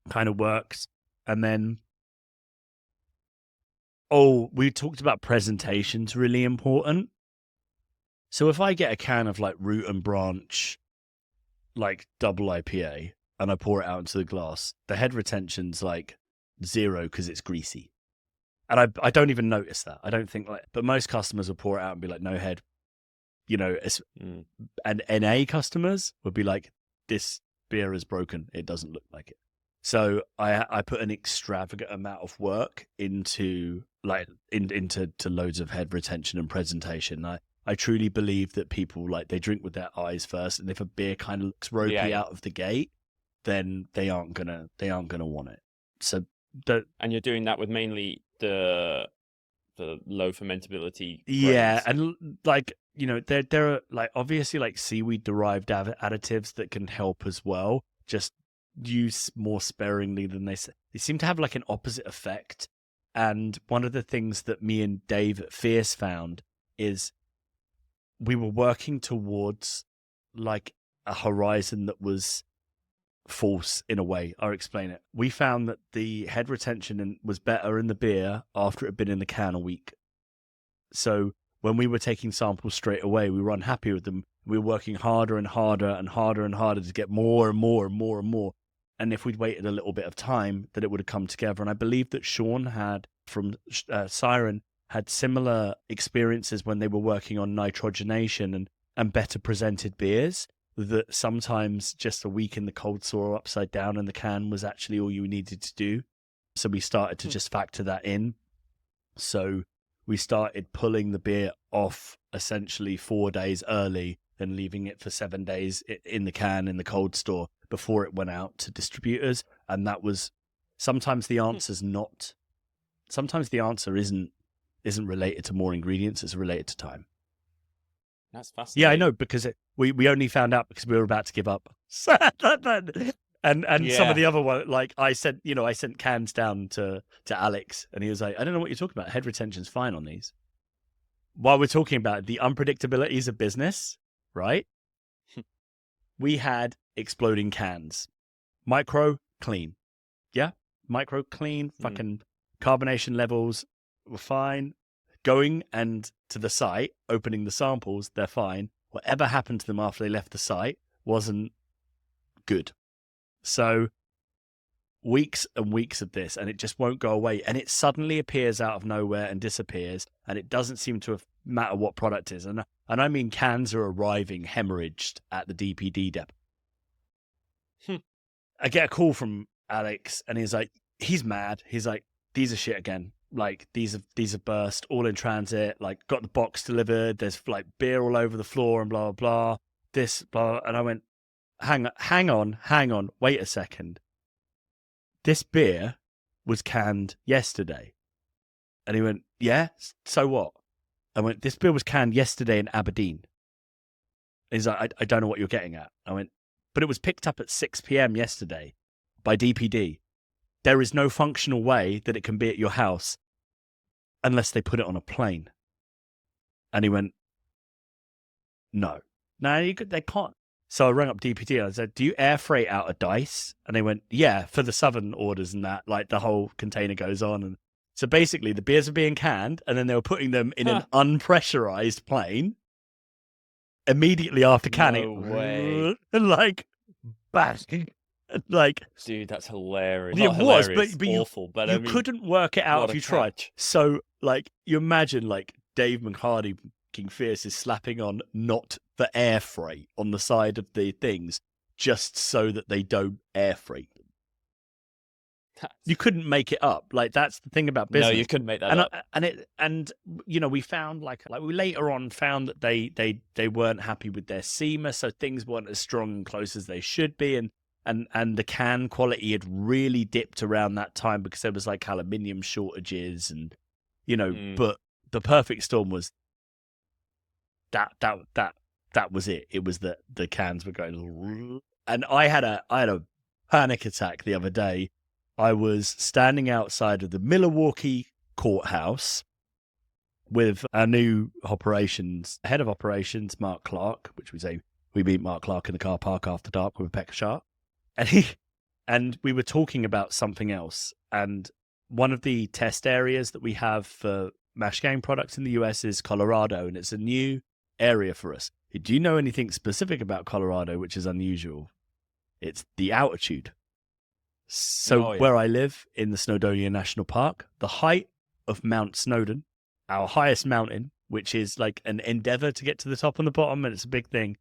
Kind of works. And then, we talked about presentation's really important. So if I get a can of like Root and Branch like double IPA and I pour it out into the glass, the head retention's like 0 because it's greasy. And I don't even notice that. I don't think like, but most customers will pour it out and be like, no head, you know, and NA customers would be like, this beer is broken. It doesn't look like it. So I put an extravagant amount of work into into loads of head retention and presentation. I truly believe that people like they drink with their eyes first, and if a beer kind of looks ropey out of the gate, then they aren't gonna want it. So and you're doing that with mainly the low fermentability yeah, grades. and like you know there are like obviously like seaweed derived additives that can help as well. Just use more sparingly than they seem to have like an opposite effect. And one of the things that me and Dave at Fierce found is we were working towards like a horizon that was false in a way. I'll explain it. We found that the head retention was better in the beer after it had been in the can a week. So when we were taking samples straight away, we were unhappy with them. We were working harder and harder and harder and harder to get more and more and more and more. And if we'd waited a little bit of time, that it would have come together. And I believe that Sean had from Siren had similar experiences when they were working on nitrogenation and better presented beers, that sometimes just a week in the cold store upside down in the can was actually all you needed to do. So we started to just factor that in. So we started pulling the beer off essentially 4 days early and leaving it for 7 days in the can in the cold store before it went out to distributors. And that was sometimes the answer isn't related to more ingredients, it's related to time. That's fascinating. Yeah, I know, because we only found out because we were about to give up. And some of the other one, like I sent cans down to Alex, and he was like, I don't know what you're talking about. Head retention's fine on these. While we're talking about the unpredictabilities of business, right? We had exploding cans. Micro clean. Yeah? Micro clean, fucking carbonation levels were fine. Going and to the site, opening the samples, they're fine. Whatever happened to them after they left the site wasn't good. So weeks and weeks of this, and it just won't go away. And it suddenly appears out of nowhere and disappears, and it doesn't seem to matter what product it is. And I mean cans are arriving hemorrhaged at the DPD depot. I get a call from Alex, and he's mad. He's like, these are shit again. Like these have burst, all in transit. Like got the box delivered. There's like beer all over the floor and blah blah blah. This blah. And I went, hang on, wait a second. This beer was canned yesterday. And he went, yeah, so what? I went, this beer was canned yesterday in Aberdeen. And he's like, I don't know what you're getting at. I went, but it was picked up at 6 p.m. yesterday by DPD. There is no functional way that it can be at your house unless they put it on a plane. And he went, no, they can't. So I rang up DPD and I said, do you air freight out a dice? And they went, yeah, for the southern orders and that, like the whole container goes on. And so basically the beers are being canned and then they were putting them in an unpressurized plane immediately after canning. No way. Like, bang. Like, dude, that's hilarious. It Not was, hilarious, but awful. But you I mean, couldn't work it out if you tried. catch. So, like, you imagine, like, Dave McHardy, King Fierce, is slapping on not for air freight on the side of the things, just so that they don't air freight them. You couldn't make it up. Like, that's the thing about business. No, you couldn't make that up. And you know, we found like we later on found that they weren't happy with their SEMA, so things weren't as strong and close as they should be, and the can quality had really dipped around that time because there was like aluminium shortages and you know, but the perfect storm was that was it. It was that the cans were going, and I had a panic attack the other day. I was standing outside of the Milwaukee courthouse with our new head of operations, Mark Clark, which we meet Mark Clark in the car park after dark with a peck of sharp. And we were talking about something else. And one of the test areas that we have for Mashgang products in the US is Colorado, and it's a new area for us. Do you know anything specific about Colorado which is unusual? It's the altitude. So Oh yeah. where I live in the Snowdonia National Park, the height of Mount Snowdon, our highest mountain, which is like an endeavor to get to the top and the bottom, and it's a big thing,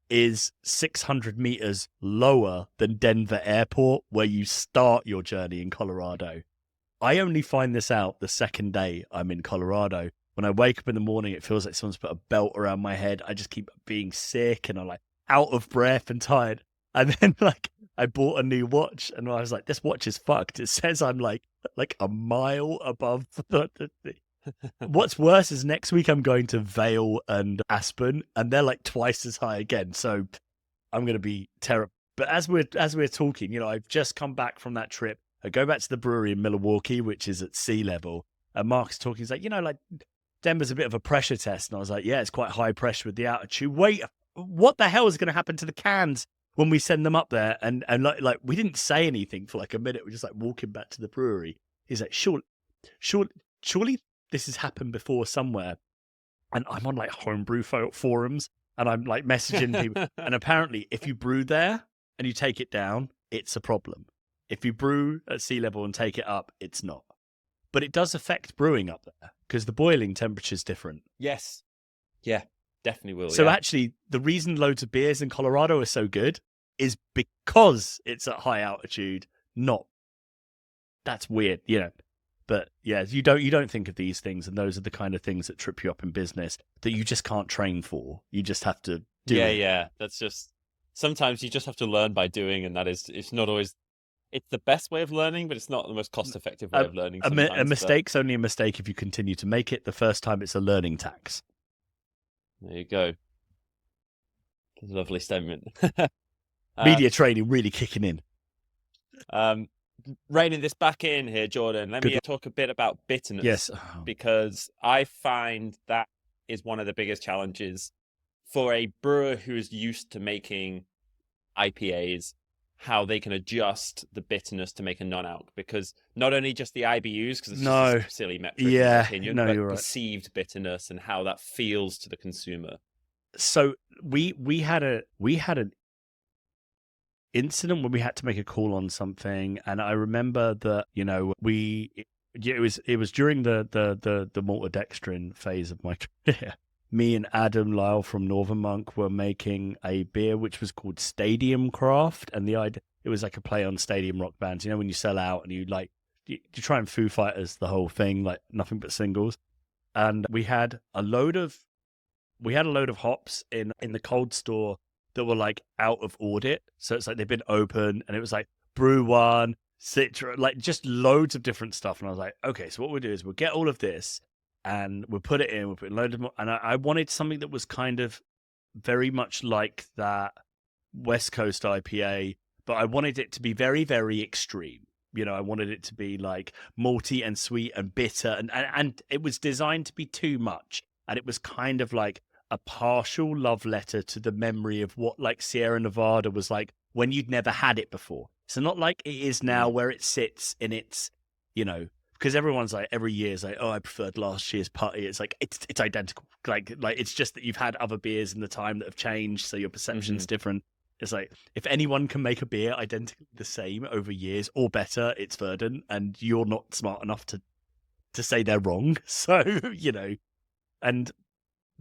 is 600 meters lower than Denver Airport, where you start your journey in Colorado. I only find this out the second day I'm in Colorado. When I wake up in the morning, it feels like someone's put a belt around my head. I just keep being sick and I'm like out of breath and tired. And then like I bought a new watch and I was like, this watch is fucked. It says I'm like a mile above What's worse is next week I'm going to Vail and Aspen, and they're like twice as high again. So I'm going to be terrible. But as we're talking, you know, I've just come back from that trip. I go back to the brewery in Milwaukee, which is at sea level, and Mark's talking. He's like, you know, like Denver's a bit of a pressure test, and I was like, yeah, it's quite high pressure with the altitude. Wait, what the hell is going to happen to the cans when we send them up there? And like we didn't say anything for like a minute. We're just like walking back to the brewery. He's like, surely this has happened before somewhere. And I'm on like homebrew forums and I'm like messaging people. And apparently if you brew there and you take it down, it's a problem. If you brew at sea level and take it up, it's not. But it does affect brewing up there because the boiling temperature is different. Yes. Yeah, definitely will. So yeah. actually the reason loads of beers in Colorado are so good is because it's at high altitude, not. That's weird, you know. But yeah, you don't think of these things, and those are the kind of things that trip you up in business that you just can't train for. You just have to do it. Yeah. That's just sometimes you just have to learn by doing, and it's not always it's the best way of learning, but it's not the most cost-effective way of learning. A mistake's only a mistake if you continue to make it. The first time, it's a learning tax. There you go. Lovely statement. Media training really kicking in. Reining this back in here, Jordan, let me talk a bit about bitterness. Yes. Because I find that is one of the biggest challenges for a brewer who is used to making IPAs, how they can adjust the bitterness to make a non-alc. Because not only just the IBUs, because it's just a silly metric in my opinion, but perceived bitterness and how that feels to the consumer. So we had an incident when we had to make a call on something, and I remember that, you know, it was during the maltodextrin phase of my career. Me and Adam Lyle from Northern Monk were making a beer which was called Stadium Craft, and the idea, it was like a play on stadium rock bands. You know, when you sell out and you try and Foo Fighters the whole thing, like nothing but singles. And we had a load of hops in the cold store that were like out of audit. So it's like they've been open, and it was like Brew One, Citra, like just loads of different stuff. And I was like, okay, so what we'll do is we'll get all of this and we'll put it in, we'll put loads of more. And I wanted something that was kind of very much like that West Coast IPA, but I wanted it to be very, very extreme. You know, I wanted it to be like malty and sweet and bitter, and it was designed to be too much. And it was kind of like a partial love letter to the memory of what like Sierra Nevada was like when you'd never had it before. So not like it is now where it sits in its, you know, because everyone's like every year is like, oh, I preferred last year's putty. It's like it's identical. Like it's just that you've had other beers in the time that have changed, so your perception's different. It's like if anyone can make a beer identically the same over years or better, it's Verdant, and you're not smart enough to say they're wrong. So, you know, and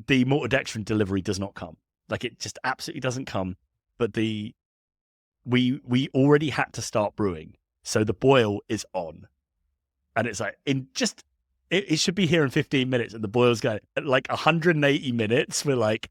the maltodextrin delivery does not come. Like it just absolutely doesn't come. But we already had to start brewing, so the boil is on, and it's like it should be here in 15 minutes, and the boil's going at like 180 minutes. We're like,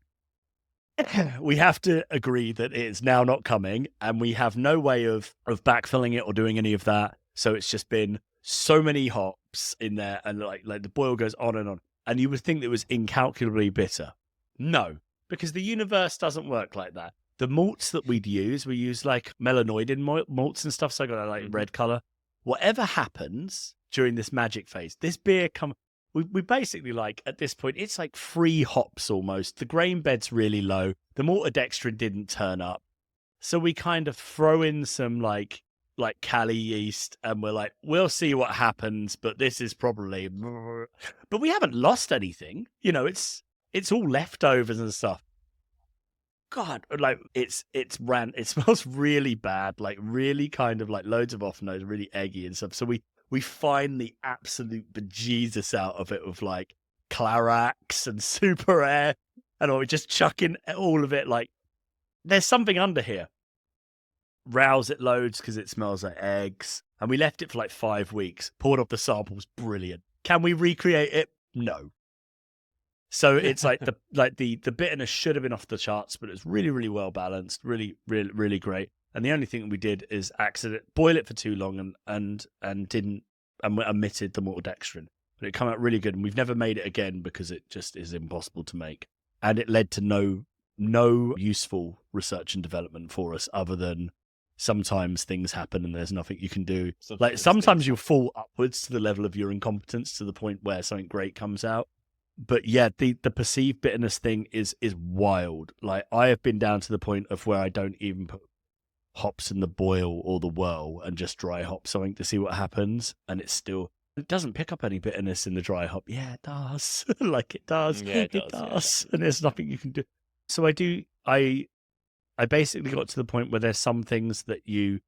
we have to agree that it is now not coming, and we have no way of backfilling it or doing any of that. So it's just been so many hops in there, and like the boil goes on and on. And you would think that it was incalculably bitter. No, because the universe doesn't work like that. The malts that we use like melanoidin malts and stuff, so I got like red color. Whatever happens during this magic phase, this beer we basically like at this point, it's like 3 hops almost. The grain bed's really low. The maltodextrin didn't turn up. So we kind of throw in some like Cali yeast, and we're like, we'll see what happens, but this is probably, but we haven't lost anything. You know, it's all leftovers and stuff. God, like it smells really bad, like really kind of like loads of off notes, really eggy and stuff. So we find the absolute bejesus out of it with like Clarax and Super Air, and we just chuck in all of it. Like there's something under here. Rouse it loads because it smells like eggs, and we left it for like 5 weeks. Poured off the samples, brilliant. Can we recreate it? No. So it's like the bitterness should have been off the charts, but it's really, really well balanced, really, really, really great. And the only thing we did is boil it for too long and omitted the maltodextrin. But it came out really good, and we've never made it again because it just is impossible to make. And it led to no useful research and development for us other than sometimes things happen and there's nothing you can do. Like sometimes you'll fall upwards to the level of your incompetence to the point where something great comes out. But yeah, the perceived bitterness thing is wild. Like I have been down to the point of where I don't even put hops in the boil or the whirl and just dry hop something to see what happens, and it doesn't pick up any bitterness in the dry hop. Yeah, it does. Like it does. Yeah, it does. Yeah, and there's nothing you can do. So I basically got to the point where there's some things that you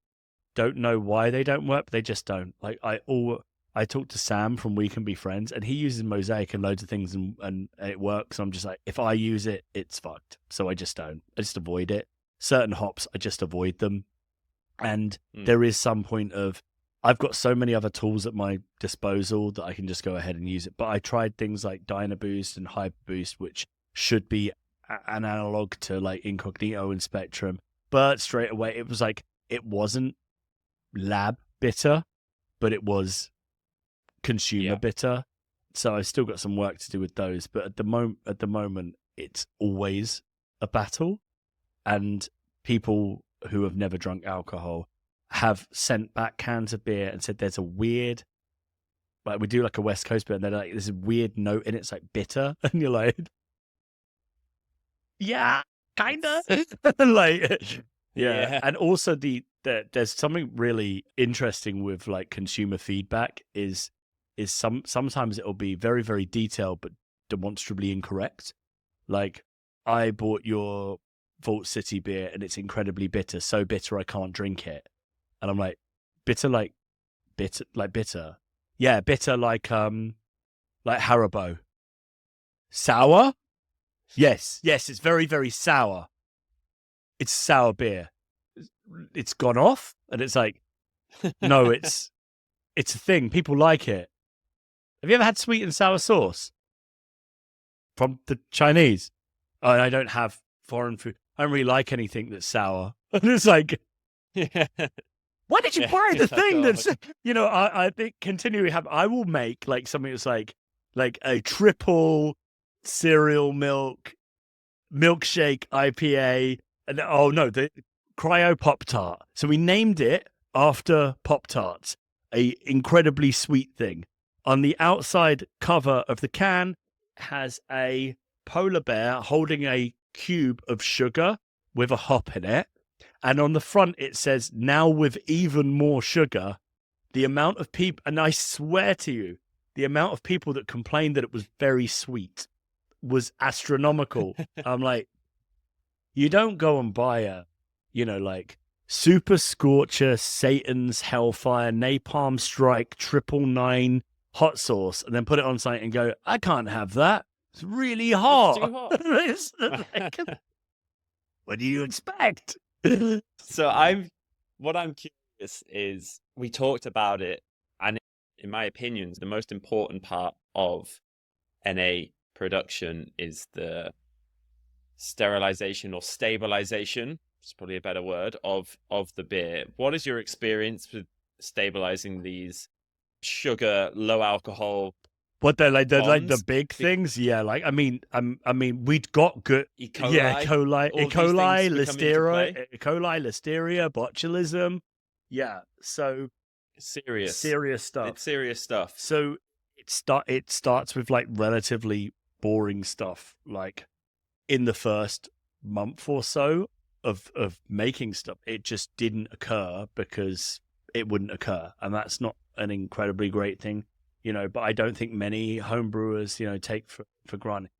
don't know why they don't work, but they just don't. Like I talked to Sam from We Can Be Friends, and he uses Mosaic and loads of things, and it works. I'm just like, if I use it, it's fucked. So I just don't. I just avoid it. Certain hops, I just avoid them. And there is some point of, I've got so many other tools at my disposal that I can just go ahead and use it. But I tried things like Dynaboost and Hyperboost, which should be an analog to like Incognito and Spectrum. But straight away, it was like, it wasn't lab bitter, but it was consumer bitter. So I've still got some work to do with those, but at the moment it's always a battle, and people who have never drunk alcohol have sent back cans of beer and said there's a weird, like we do like a West Coast beer, and they're like, there's a weird note in it, it's like bitter, and you're like, yeah, kinda. Like yeah. And also there's something really interesting with like consumer feedback is sometimes it'll be very, very detailed but demonstrably incorrect. Like I bought your Vault City beer and it's incredibly bitter, so bitter I can't drink it. And I'm like, bitter like bitter. Yeah, bitter like Haribo. Sour? Yes, it's very, very sour. It's sour beer. It's gone off, and it's like, no, it's a thing. People like it. Have you ever had sweet and sour sauce from the Chinese? Oh, I don't have foreign food. I don't really like anything that's sour. And it's like, why did you buy the thing that's, I think continually I will make like something that's like a triple cereal milkshake IPA. And oh no, the Cryo Pop Tart. So we named it after Pop Tarts, a incredibly sweet thing. On the outside cover of the can has a polar bear holding a cube of sugar with a hop in it. And on the front, it says, now with even more sugar. The amount of people, and I swear to you, the amount of people that complained that it was very sweet was astronomical. I'm like, you don't go and buy a, like Super Scorcher, Satan's Hellfire, Napalm Strike, 999 hot sauce, and then put it on something and go, I can't have that. It's really hot. It's too hot. Like, what do you expect? So what I'm curious is, we talked about it, and in my opinion, the most important part of NA production is the sterilization or stabilization. It's probably a better word of the beer. What is your experience with stabilizing these sugar, low alcohol? What they're like the big things? Yeah, like I mean, we'd got good. E. coli, yeah, E. coli, listeria, botulism. Yeah, so serious stuff. It's serious stuff. So it starts with like relatively boring stuff, like in the first month or so of making stuff. It just didn't occur because it wouldn't occur, and that's not an incredibly great thing. But I don't think many home brewers, take for granted.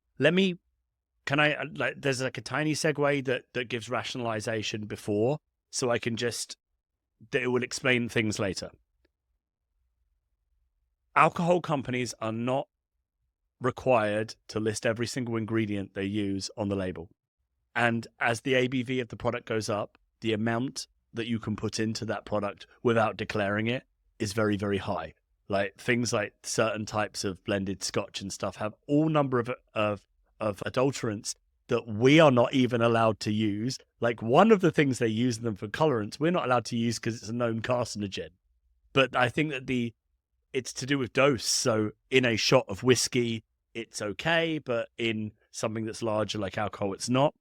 can I like? There's like a tiny segue that gives rationalization before, so I can just that it will explain things later. Alcohol companies are not required to list every single ingredient they use on the label. And as the ABV of the product goes up, the amount that you can put into that product without declaring it is very, very high. Like things like certain types of blended scotch and stuff have all number of adulterants that we are not even allowed to use. Like one of the things they use them for colorants, we're not allowed to use because it's a known carcinogen. But I think that it's to do with dose. So in a shot of whiskey, it's okay, but in something that's larger like alcohol, it's not.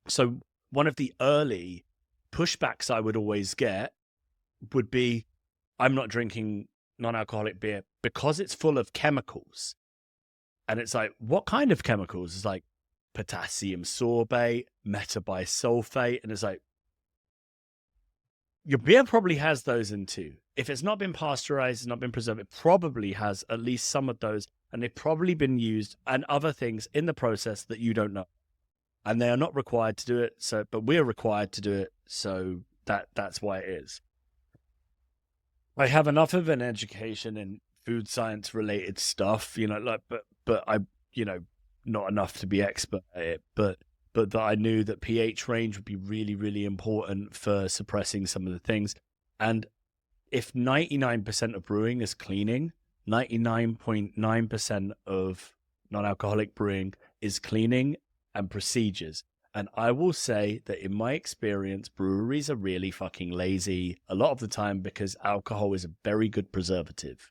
So one of the early pushbacks I would always get would be, I'm not drinking non-alcoholic beer because it's full of chemicals. And it's like, what kind of chemicals? It's like potassium sorbate, metabisulfate. And it's like, your beer probably has those in too. If it's not been pasteurized, it's not been preserved, it probably has at least some of those. And they've probably been used and other things in the process that you don't know. And they are not required to do it. So, but we're required to do it. So that's why it is. I have enough of an education in food science related stuff, but I, not enough to be expert at it, but that I knew that pH range would be really, really important for suppressing some of the things. And if 99% of brewing is cleaning, 99.9% of non-alcoholic brewing is cleaning and procedures. And I will say that in my experience, breweries are really fucking lazy a lot of the time because alcohol is a very good preservative.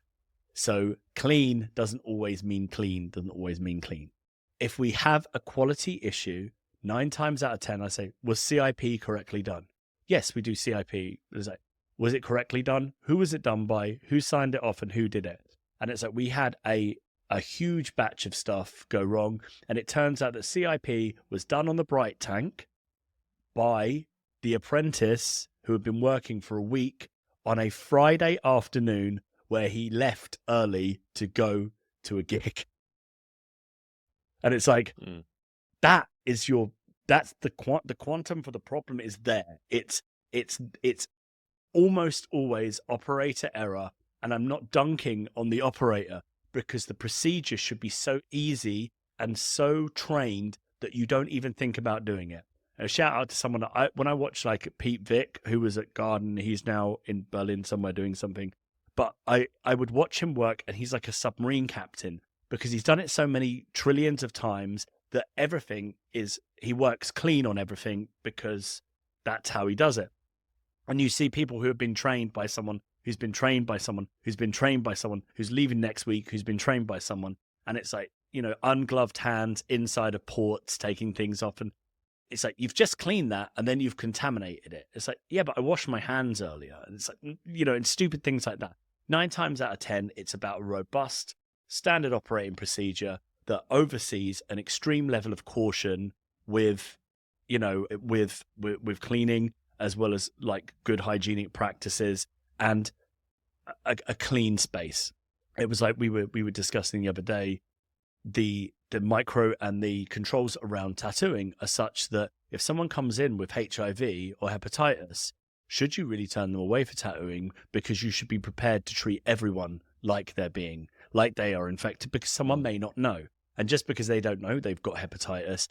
So clean doesn't always mean clean, doesn't always mean clean. If we have a quality issue, 9 times out of 10, I say, was CIP correctly done? Yes, we do CIP. It's like, was it correctly done? Who was it done by? Who signed it off and who did it? And it's like we had a huge batch of stuff go wrong. And it turns out that CIP was done on the bright tank by the apprentice who had been working for a week on a Friday afternoon where he left early to go to a gig. And it's like, that's the quantum for the problem is there. It's almost always operator error. And I'm not dunking on the operator, because the procedure should be so easy and so trained that you don't even think about doing it. A shout out to someone when I watched like Pete Vick, who was at Garden, he's now in Berlin somewhere doing something. But I would watch him work, and he's like a submarine captain because he's done it so many trillions of times that he works clean on everything because that's how he does it. And you see people who have been trained by someone who's been trained by someone who's been trained by someone who's leaving next week, who's been trained by someone. And it's like, ungloved hands inside of ports, taking things off. And it's like, you've just cleaned that and then you've contaminated it. It's like, yeah, but I washed my hands earlier. And it's like, and stupid things like that. 9 times out of 10, it's about a robust standard operating procedure that oversees an extreme level of caution with cleaning, as well as like good hygienic practices and a clean space. It was like we were discussing the other day, the micro and the controls around tattooing are such that if someone comes in with HIV or hepatitis, should you really turn them away for tattooing? Because you should be prepared to treat everyone like they are infected, because someone may not know. And just because they don't know they've got hepatitis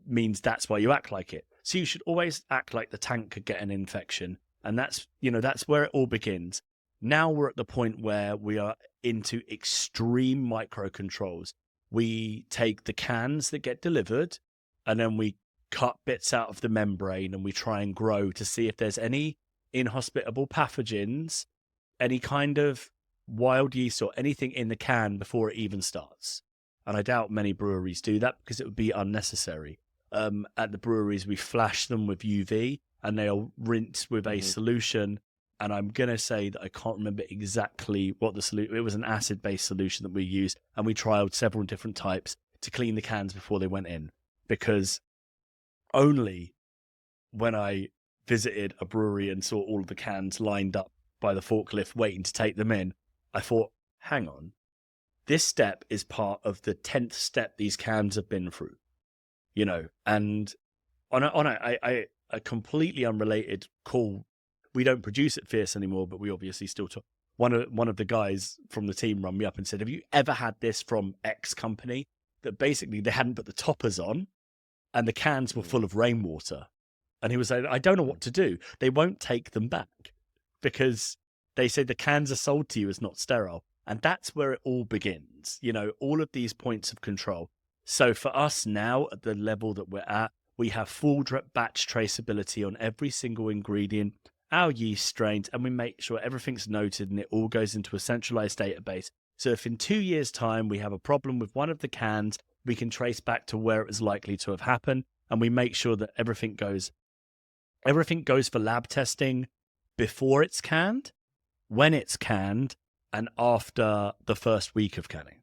means that's why you act like it. So you should always act like the tank could get an infection. And that's where it all begins. Now we're at the point where we are into extreme micro controls. We take the cans that get delivered and then we cut bits out of the membrane and we try and grow to see if there's any inhospitable pathogens, any kind of wild yeast or anything in the can before it even starts. And I doubt many breweries do that because it would be unnecessary. At the breweries, we flash them with UV and they'll rinse with a solution. And I'm going to say that I can't remember exactly what the solution, it was an acid-based solution that we used. And we trialed several different types to clean the cans before they went in. Because only when I visited a brewery and saw all of the cans lined up by the forklift waiting to take them in, I thought, hang on, this step is part of the 10th step these cans have been through. And on a completely unrelated call, we don't produce at Fierce anymore, but we obviously still talk. One of the guys from the team rang me up and said, "Have you ever had this from X company that basically they hadn't put the toppers on and the cans were full of rainwater?" And he was like, "I don't know what to do. They won't take them back because they say the cans are sold to you as not sterile." And that's where it all begins, all of these points of control. So for us now, at the level that we're at, we have full batch traceability on every single ingredient, our yeast strains, and we make sure everything's noted and it all goes into a centralized database. So if in 2 years' time we have a problem with one of the cans, we can trace back to where it was likely to have happened, and we make sure that everything goes for lab testing before it's canned, when it's canned, and after the first week of canning.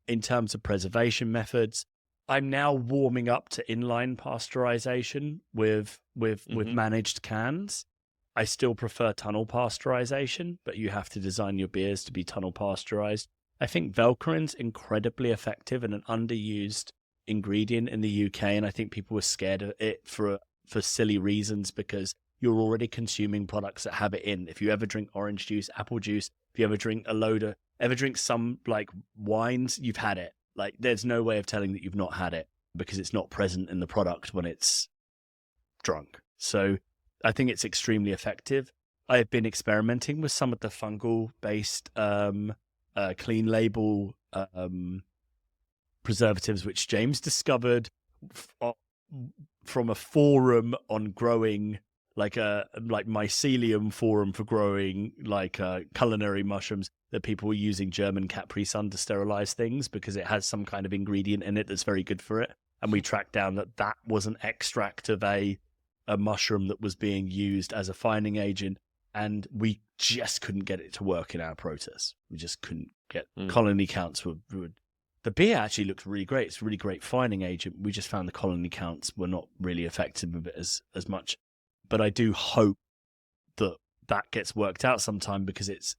In terms of preservation methods, I'm now warming up to inline pasteurization with managed cans. I still prefer tunnel pasteurization, but you have to design your beers to be tunnel pasteurized. I think Velcorin's incredibly effective and an underused ingredient in the UK, and I think people were scared of it for silly reasons because you're already consuming products that have it in. If you ever drink orange juice, apple juice, if you ever drink some like wines, you've had it. Like there's no way of telling that you've not had it because it's not present in the product when it's drunk. So I think it's extremely effective. I have been experimenting with some of the fungal based clean label preservatives, which James discovered from a forum on growing, like mycelium forum for growing culinary mushrooms, that people were using German Capri Sun to sterilize things because it has some kind of ingredient in it that's very good for it. And we tracked down that was an extract of a mushroom that was being used as a fining agent, and we just couldn't get it to work in our process. We just couldn't get colony counts were the beer actually looked really great. It's a really great fining agent. We just found the colony counts were not really effective with it as much. But I do hope that gets worked out sometime because it's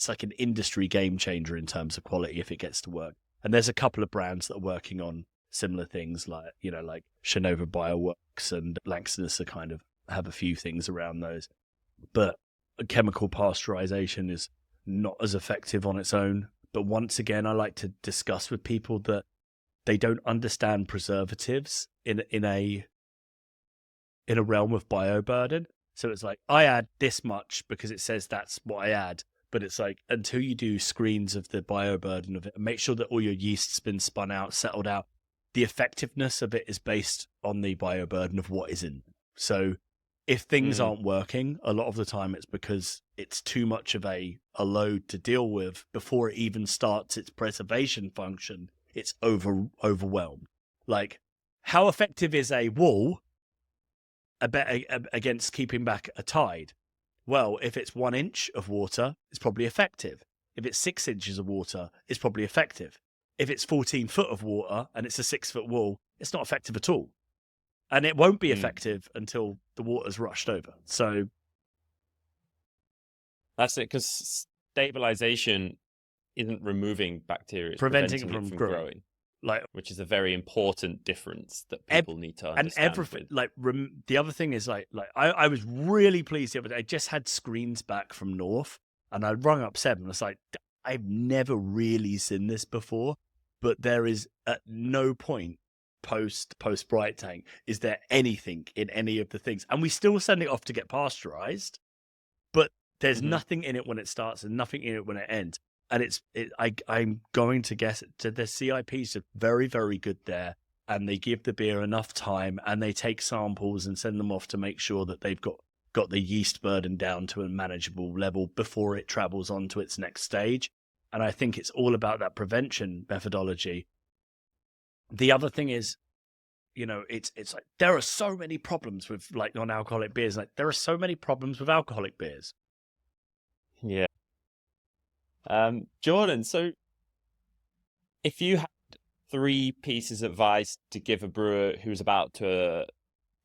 like an industry game changer in terms of quality if it gets to work. And there's a couple of brands that are working on similar things like Shinova Bioworks and Langston's are kind of have a few things around those. But chemical pasteurization is not as effective on its own. But once again, I like to discuss with people that they don't understand preservatives in a realm of bioburden. So it's like, I add this much because it says that's what I add. But it's like, until you do screens of the bioburden of it, and make sure that all your yeast's been spun out, settled out, the effectiveness of it is based on the bioburden of what is in. So if things aren't working, a lot of the time it's because it's too much of a load to deal with before it even starts its preservation function. It's overwhelmed. Like, how effective is a wall against keeping back a tide? Well, if it's 1 inch of water, it's probably effective. If it's 6 inches of water, it's probably effective. If it's 14 foot of water and it's a 6-foot wall, it's not effective at all. And it won't be effective until the water's rushed over. So that's it, because stabilization isn't removing bacteria, it's preventing preventing it from growing. Which is a very important difference that people need to understand. And everything, the other thing is I was really pleased the other day. I just had screens back from North, and I rung up Seb, and it's like, I've never really seen this before, but there is at no point post Bright Tank is there anything in any of the things, and we still send it off to get pasteurized, but there's nothing in it when it starts and nothing in it when it ends. And I'm going to guess that the CIPs are very, very good there, and they give the beer enough time, and they take samples and send them off to make sure that they've got the yeast burden down to a manageable level before it travels on to its next stage. And I think it's all about that prevention methodology. The other thing is, it's like there are so many problems with like non-alcoholic beers. Like there are so many problems with alcoholic beers. Yeah. Jordan, so if you had 3 pieces of advice to give a brewer who's about to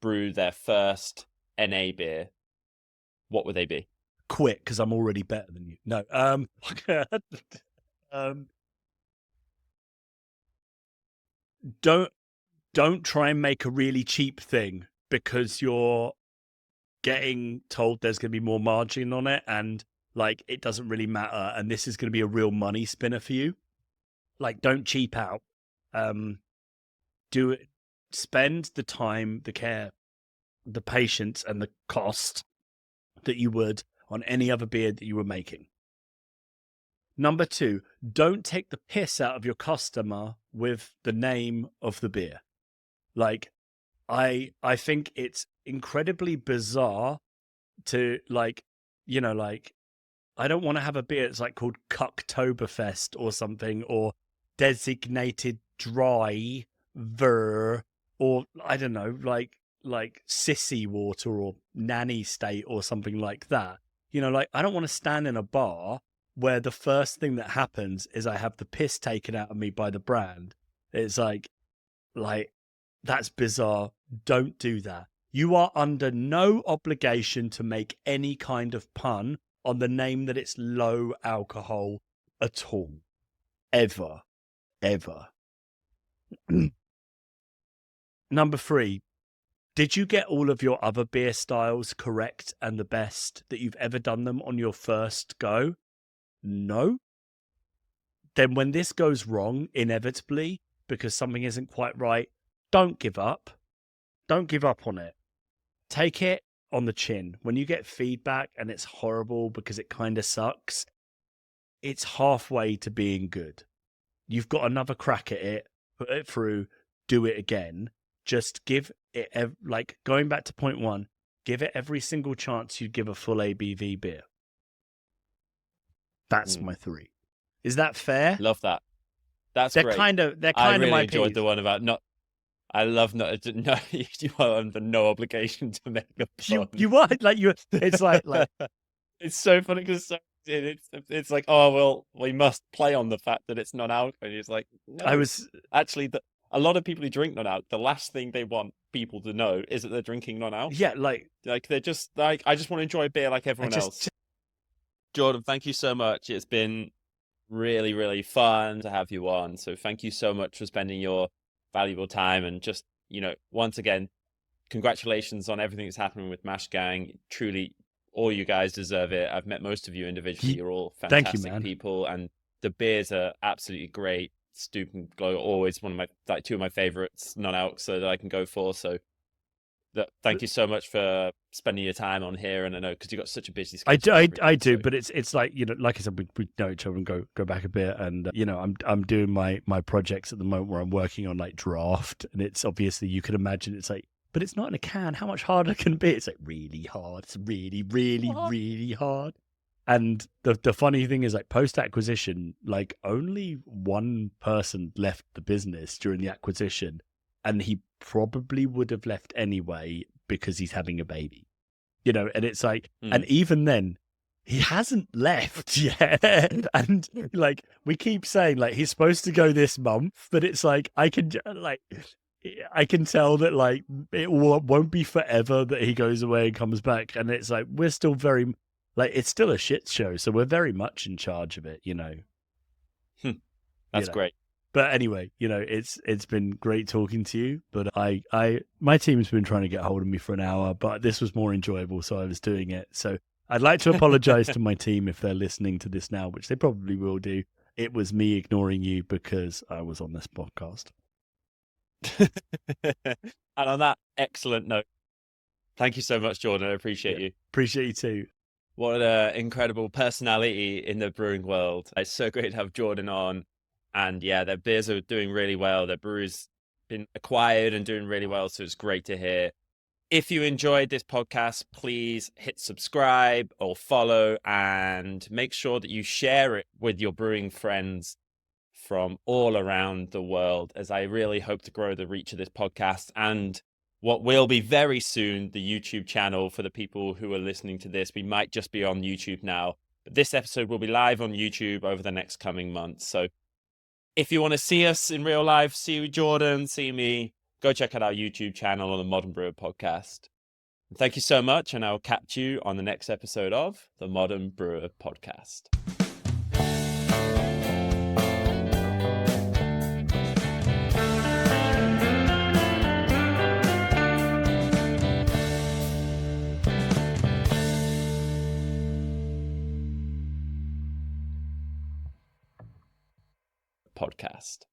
brew their first NA beer, what would they be? Quit, because I'm already better than you. No. Don't don't try and make a really cheap thing because you're getting told there's going to be more margin on it and like it doesn't really matter and this is going to be a real money spinner for you. Like, don't cheap out. Do it. Spend the time, the care, the patience, and the cost that you would on any other beer that you were making. Number 2, don't take the piss out of your customer with the name of the beer. Like, I think it's incredibly bizarre to like, you know, like, I don't want to have a beer that's like called Cucktoberfest or something, or designated dry ver, or I don't know, like sissy water or nanny state or something like that. You know, like, I don't want to stand in a bar where the first thing that happens is I have the piss taken out of me by the brand. It's like that's bizarre. Don't do that. You are under no obligation to make any kind of pun on the name that it's low alcohol at all. Ever. Number 3, did you get all of your other beer styles correct and the best that you've ever done them on your first go? No? Then when this goes wrong, inevitably, because something isn't quite right, don't give up. Don't give up on it. Take it on the chin. When you get feedback and it's horrible because it kind of sucks, it's halfway to being good. You've got another crack at it, put it through, do it again. Just give it, like, going back to point 1, give it every single chance you'd give a full ABV beer. That's my 3. Is that fair? Love that. That's they're great. They're I kind really of my enjoyed peeves. the one about not. I love not. No, you are under no obligation to make a pun. You are like you. It's like it's so funny because it's like, oh well, we must play on the fact that it's non-alcohol. And it's like, no, I was actually a lot of people who drink non-alcohol, the last thing they want people to know is that they're drinking non-alcohol. Yeah, like they're just like, I just want to enjoy a beer like everyone else. Jordan, thank you so much. It's been really, really fun to have you on. So thank you so much for spending your valuable time, and just, you know, once again, congratulations on everything that's happening with Mashgang. Truly, all you guys deserve it. I've met most of you individually. You're all fantastic people, and the beers are absolutely great. Stoop and Glow are always one of my 2 of my favorites non-alc, so that I can go for. So thank you so much for spending your time on here. And I know because you've got such a busy schedule. I do, so. But it's like, you know, like I said, we know each other and go back a bit, and you know, I'm doing my projects at the moment where I'm working on like draft, and it's obviously, you can imagine, it's like, but it's not in a can. How much harder can it be? It's like really hard. It's really, really, really hard. And the funny thing is, like, post acquisition, like, only one person left the business during the acquisition, and he probably would have left anyway because he's having a baby, you know. And it's like, and even then, he hasn't left yet. And like, we keep saying like he's supposed to go this month, but it's like I can tell that like it won't be forever that he goes away and comes back. And it's like, we're still very like, it's still a shit show, so we're very much in charge of it, you know. That's great. But anyway, you know, it's been great talking to you. But my team's been trying to get hold of me for an hour, but this was more enjoyable, so I was doing it. So I'd like to apologize to my team if they're listening to this now, which they probably will do. It was me ignoring you because I was on this podcast. And on that excellent note, thank you so much, Jordan. I appreciate you. Appreciate you too. What an incredible personality in the brewing world. It's so great to have Jordan on. And yeah, their beers are doing really well. Their brewery's been acquired and doing really well. So it's great to hear. If you enjoyed this podcast, please hit subscribe or follow, and make sure that you share it with your brewing friends from all around the world, as I really hope to grow the reach of this podcast and what will be very soon the YouTube channel for the people who are listening to this. We might just be on YouTube now, but this episode will be live on YouTube over the next coming months. So if you want to see us in real life, see Jordan, see me, go check out our YouTube channel on the Modern Brewer podcast. Thank you so much, and I'll catch you on the next episode of the Modern Brewer podcast. podcast.